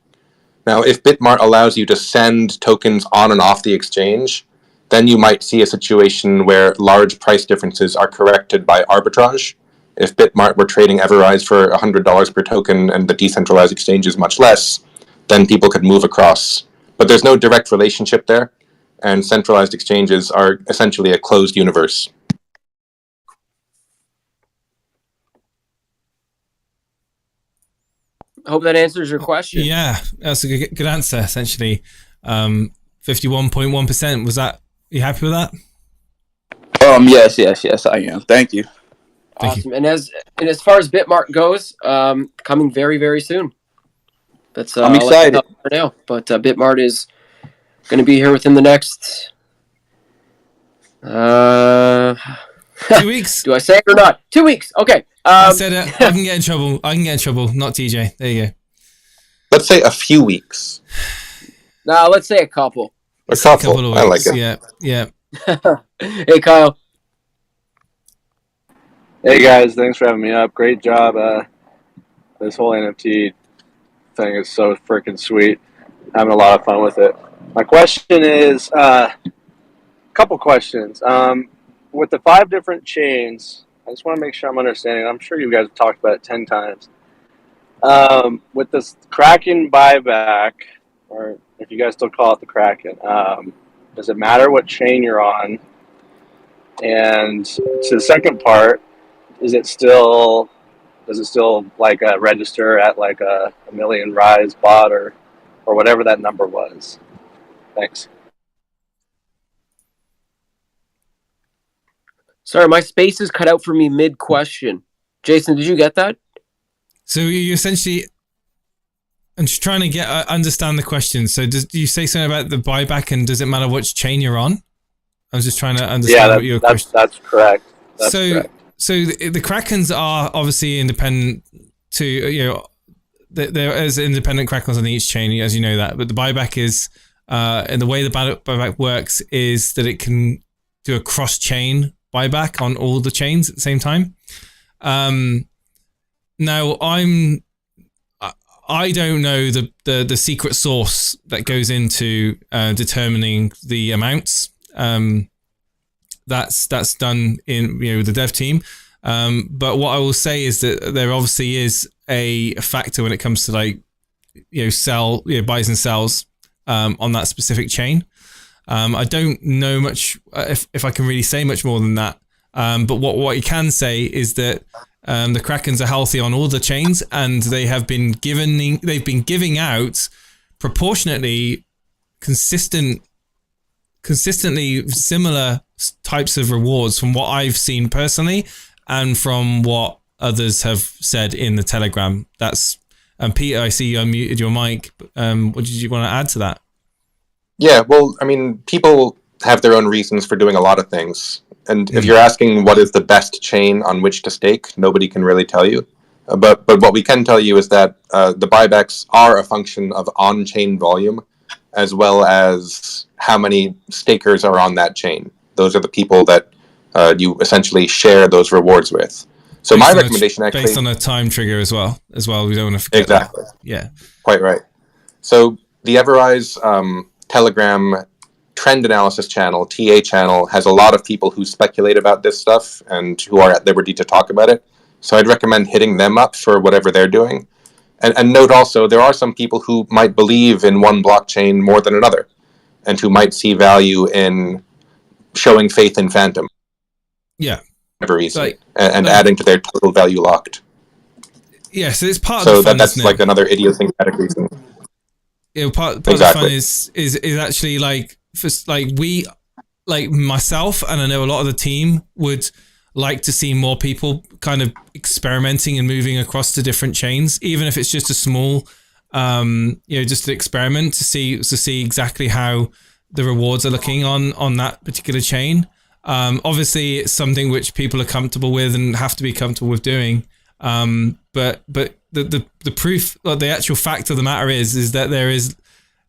S3: Now, if Bitmart allows you to send tokens on and off the exchange, then you might see a situation where large price differences are corrected by arbitrage. If Bitmart were trading EverRise for $100 per token and the decentralized exchange is much less, then people could move across. But there's no direct relationship there, and centralized exchanges are essentially a closed universe.
S2: I hope that answers your question.
S1: Yeah, that's a good answer, essentially. 51.1%. Was that, you happy with that?
S16: Yes, I am. Thank you.
S2: Awesome. And as far as Bitmart goes, coming very, very soon. That's
S16: I'm excited
S2: for now. But Bitmart is going to be here within the next
S1: 2 weeks.
S2: Do I say it or not? 2 weeks. Okay.
S1: I said it. I can get in trouble. I can get in trouble. Not TJ. There you go.
S3: Let's say a few weeks.
S2: No, let's say a couple.
S3: A couple
S1: of
S3: I
S1: weeks.
S3: like it.
S1: Yeah.
S2: Hey, Kyle.
S17: Hey guys, thanks for having me up. Great job. This whole NFT thing is so freaking sweet. Having a lot of fun with it. My question is, couple questions. With the 5 different chains, I just want to make sure I'm understanding. I'm sure you guys have talked about it 10 times. With this Kraken buyback, or if you guys still call it the Kraken, does it matter what chain you're on? And to the second part, does it still like register at like a million rise bot or whatever that number was? Thanks.
S2: Sorry, my spaces cut out for me mid-question. Jason, did you get that?
S1: So you essentially, I'm just trying to understand the question. So do you say something about the buyback, and does it matter which chain you're on? I was just trying to understand what your question.
S17: That's correct. That's correct.
S1: So the Krakens are obviously independent to, there is independent Krakens on each chain, as you know that. But the buyback is, and the way the buyback works is that it can do a cross-chain buyback on all the chains at the same time. Now I don't know the secret sauce that goes into determining the amounts. That's done in the dev team. But what I will say is that there obviously is a factor when it comes to buys and sells on that specific chain. I don't know much if I can really say much more than that. But what you can say is that the Krakens are healthy on all the chains, and they've been giving out proportionately consistently similar types of rewards from what I've seen personally and from what others have said in the Telegram. That's Peter, I see you unmuted your mic. What did you want to add to that?
S3: Yeah, well, I mean, people have their own reasons for doing a lot of things. And if you're asking what is the best chain on which to stake, nobody can really tell you. But what we can tell you is that the buybacks are a function of on-chain volume, as well as how many stakers are on that chain. Those are the people that you essentially share those rewards with. So my recommendation actually...
S1: Based on a time trigger as well. We don't want to forget
S3: exactly.
S1: that. Yeah.
S3: Quite right. So the EverRise Telegram trend analysis channel, TA channel, has a lot of people who speculate about this stuff and who are at liberty to talk about it. So I'd recommend hitting them up for whatever they're doing. And note also, there are some people who might believe in one blockchain more than another, and who might see value in showing faith in Phantom.
S1: Yeah.
S3: Whatever reason. And adding to their total value locked.
S1: Yeah, so it's part of the fun,
S3: that's like another idiosyncratic reason.
S1: Part of the fun is actually we, like myself, and I know a lot of the team would like to see more people kind of experimenting and moving across to different chains, even if it's just a small, just an experiment to see exactly how the rewards are looking on that particular chain. Obviously, it's something which people are comfortable with and have to be comfortable with doing. But the proof, or the actual fact of the matter is that there is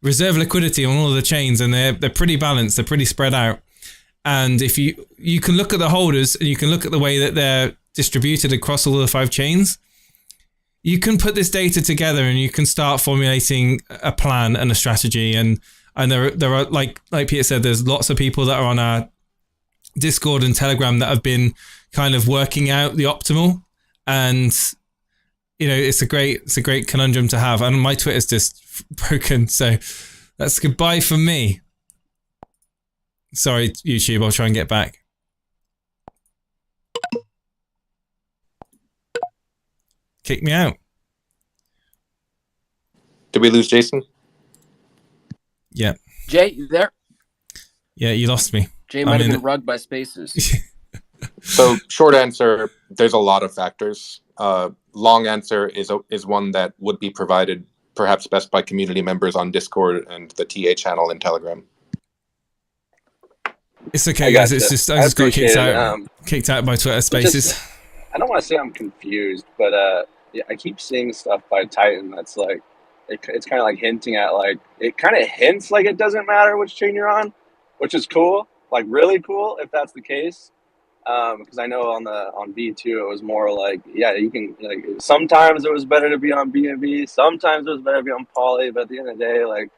S1: reserve liquidity on all of the chains, and they're pretty balanced, they're pretty spread out. And if you can look at the holders, and you can look at the way that they're distributed across all the 5 chains, you can put this data together and you can start formulating a plan and a strategy. And there are like Peter said, there's lots of people that are on our Discord and Telegram that have been kind of working out the optimal. And it's a great conundrum to have. And my Twitter's just broken, so that's goodbye from me. Sorry, YouTube, I'll try and get back. Kick me out.
S3: Did we lose Jason?
S1: Yeah.
S2: Jay, you there?
S1: Yeah, you lost me.
S2: Jay might have been rugged by spaces.
S3: So short answer, there's a lot of factors. Long answer is one that would be provided perhaps best by community members on Discord and the TA channel in Telegram.
S1: It's okay, guys. It's just I just got kicked out by Twitter Spaces.
S17: I don't want to say I'm confused, but yeah, I keep seeing stuff by Titan that's like it's kind of like hinting at like it kind of hints like it doesn't matter which chain you're on, which is cool, like really cool if that's the case. Because I know on V2 it was more like, yeah, you can like sometimes it was better to be on BNB, sometimes it was better to be on Poly, but at the end of the day, like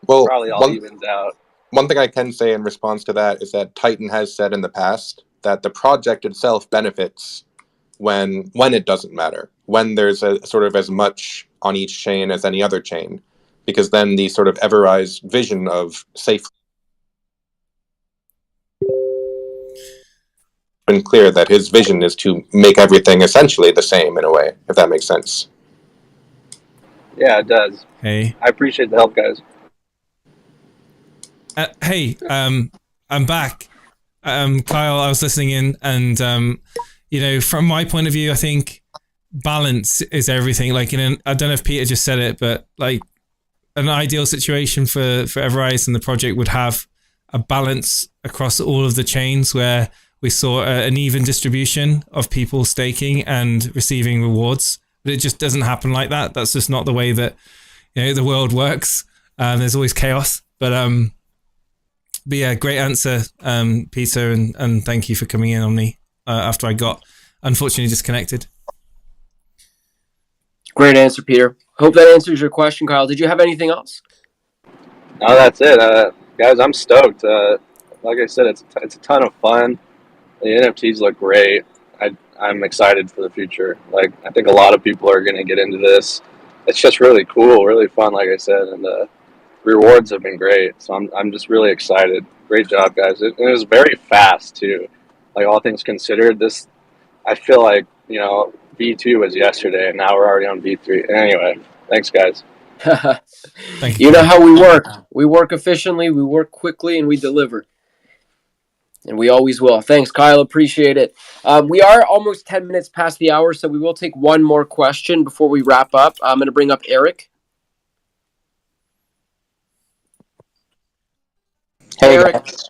S3: Well,
S17: probably all evens out.
S3: one thing I can say in response to that is that Titan has said in the past that the project itself benefits when it doesn't matter, when there's a sort of as much on each chain as any other chain, because then the sort of EverRise vision of safe been clear that his vision is to make everything essentially the same in a way, if that makes sense.
S17: Yeah, it does.
S1: Hey.
S17: I appreciate the help, guys.
S1: Hey, I'm back. Kyle, I was listening in, and you know, from my point of view, I think balance is everything. Like, I don't know if Peter just said it, but like an ideal situation for EverRise and the project would have a balance across all of the chains where we saw an even distribution of people staking and receiving rewards. But it just doesn't happen like that. That's just not the way that, you know, the world works. There's always chaos. But yeah, great answer, Peter, and thank you for coming in on me after I got unfortunately disconnected.
S2: Great answer, Peter. Hope that answers your question, Kyle. Did you have anything else?
S17: No, that's it. Guys, I'm stoked. Like I said, it's a ton of fun. The NFTs look great. I'm excited for the future. Like, I think a lot of people are going to get into this. It's just really cool, really fun, like I said, and the rewards have been great. So I'm just really excited. Great job, guys. It was very fast too. Like, all things considered, this, I feel like, you know, V2 was yesterday, and now we're already on V3. Anyway, thanks, guys.
S1: Thank
S2: you know how we work. We work efficiently, we work quickly, and we deliver. And we always will. Thanks, Kyle. Appreciate it. We are almost 10 minutes past the hour, so we will take one more question before we wrap up. I'm going to bring up Eric.
S18: Hey,
S2: Eric.
S18: guys.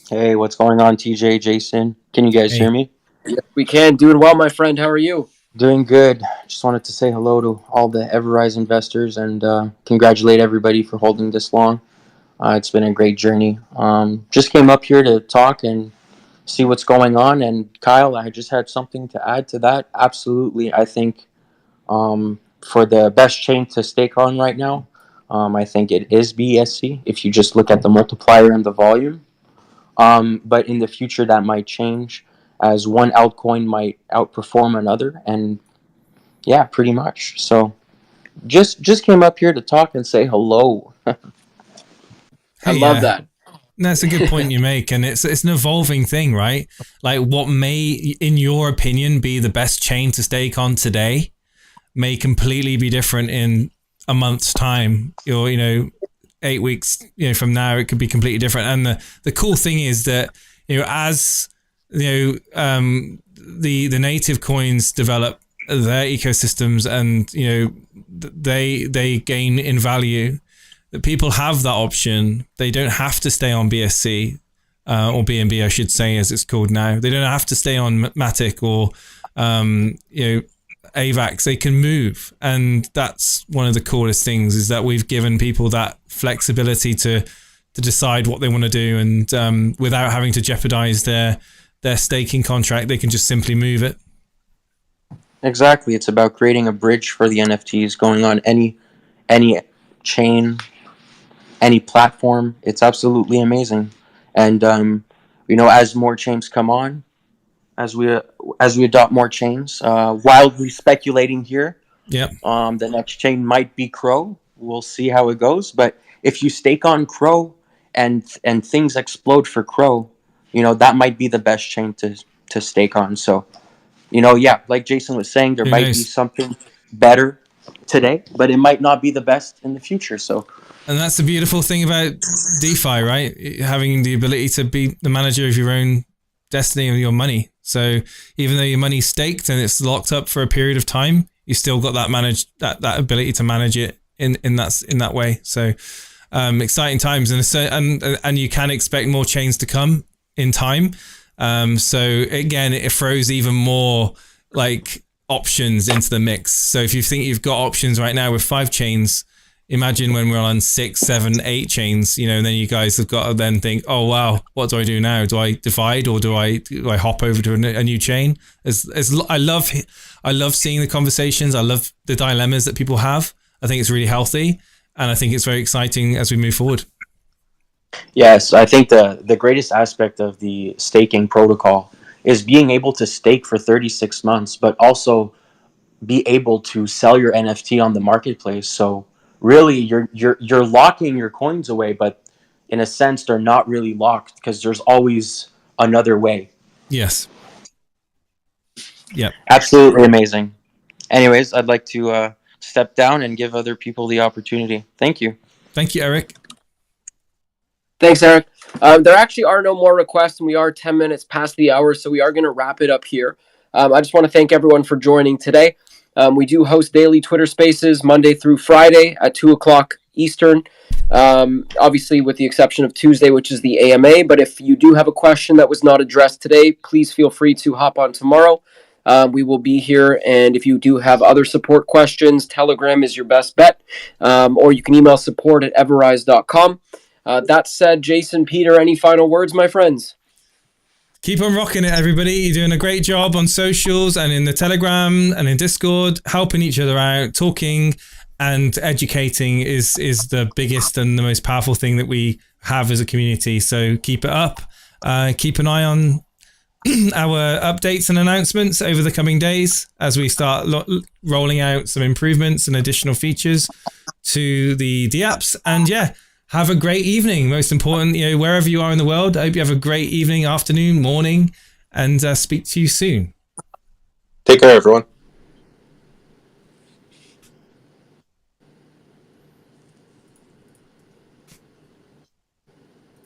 S18: Hey, what's going on, TJ, Jason? Can you guys hear me?
S2: Yeah, we can. Doing well, my friend. How are you?
S18: Doing good. Just wanted to say hello to all the EverRise investors and congratulate everybody for holding this long. It's been a great journey. Just came up here to talk and see what's going on. And Kyle, I just had something to add to that. Absolutely. I think for the best chain to stake on right now, I think it is BSC if you just look at the multiplier and the volume. But in the future, that might change as one altcoin might outperform another. And yeah, pretty much. So just came up here to talk and say hello.
S2: I love that.
S1: That's a good point you make, and it's an evolving thing, right? Like, what may, in your opinion, be the best chain to stake on today may completely be different in a month's time, or 8 weeks from now. It could be completely different. And the cool thing is that as the native coins develop their ecosystems and they gain in value, that people have that option. They don't have to stay on BSC or BNB, I should say, as it's called now. They don't have to stay on Matic or AVAX. They can move, and that's one of the coolest things, is that we've given people that flexibility to decide what they want to do, and without having to jeopardize their staking contract, they can just simply move it.
S18: Exactly. It's about creating a bridge for the NFTs going on any chain, any platform. It's absolutely amazing. And as more chains come on, as we adopt more chains, wildly speculating here, the next chain might be Crow. We'll see how it goes. But if you stake on Crow and things explode for Crow, that might be the best chain to stake on. So like Jason was saying, there might be something better today, but it might not be the best in the future. So,
S1: and that's the beautiful thing about DeFi, right? Having the ability to be the manager of your own destiny and your money. So even though your money's staked and it's locked up for a period of time, you still got that ability to manage it in that way. So exciting times, and you can expect more chains to come in time. So again, it throws even more like options into the mix. So if you think you've got options right now with 5 chains, imagine when we're on 6, 7, 8 chains, you know, and then you guys have got to then think, oh wow, what do I do now? Do I divide, or do I hop over to a new chain? I love seeing the conversations. I love the dilemmas that people have. I think it's really healthy, and I think it's very exciting as we move forward.
S18: Yes, I think the greatest aspect of the staking protocol is being able to stake for 36 months, but also be able to sell your NFT on the marketplace. So really, you're locking your coins away, but in a sense, they're not really locked because there's always another way.
S1: Yes. Yeah.
S18: Absolutely amazing. Anyways, I'd like to step down and give other people the opportunity. Thank you.
S1: Thank you, Eric.
S2: Thanks, Eric. There actually are no more requests, and we are 10 minutes past the hour, so we are going to wrap it up here. I just want to thank everyone for joining today. We do host daily Twitter Spaces Monday through Friday at 2 o'clock Eastern, obviously with the exception of Tuesday, which is the AMA. But if you do have a question that was not addressed today, please feel free to hop on tomorrow. We will be here, and if you do have other support questions, Telegram is your best bet, or you can email support@everrise.com. That said, Jason, Peter, any final words, my friends?
S1: Keep on rocking it, everybody. You're doing a great job on socials and in the Telegram and in Discord, helping each other out, talking and educating is the biggest and the most powerful thing that we have as a community. So keep it up. Keep an eye on our updates and announcements over the coming days as we start rolling out some improvements and additional features to the DApps. And yeah, have a great evening. Most important, you know, wherever you are in the world, I hope you have a great evening, afternoon, morning, and speak to you soon.
S3: Take care, everyone.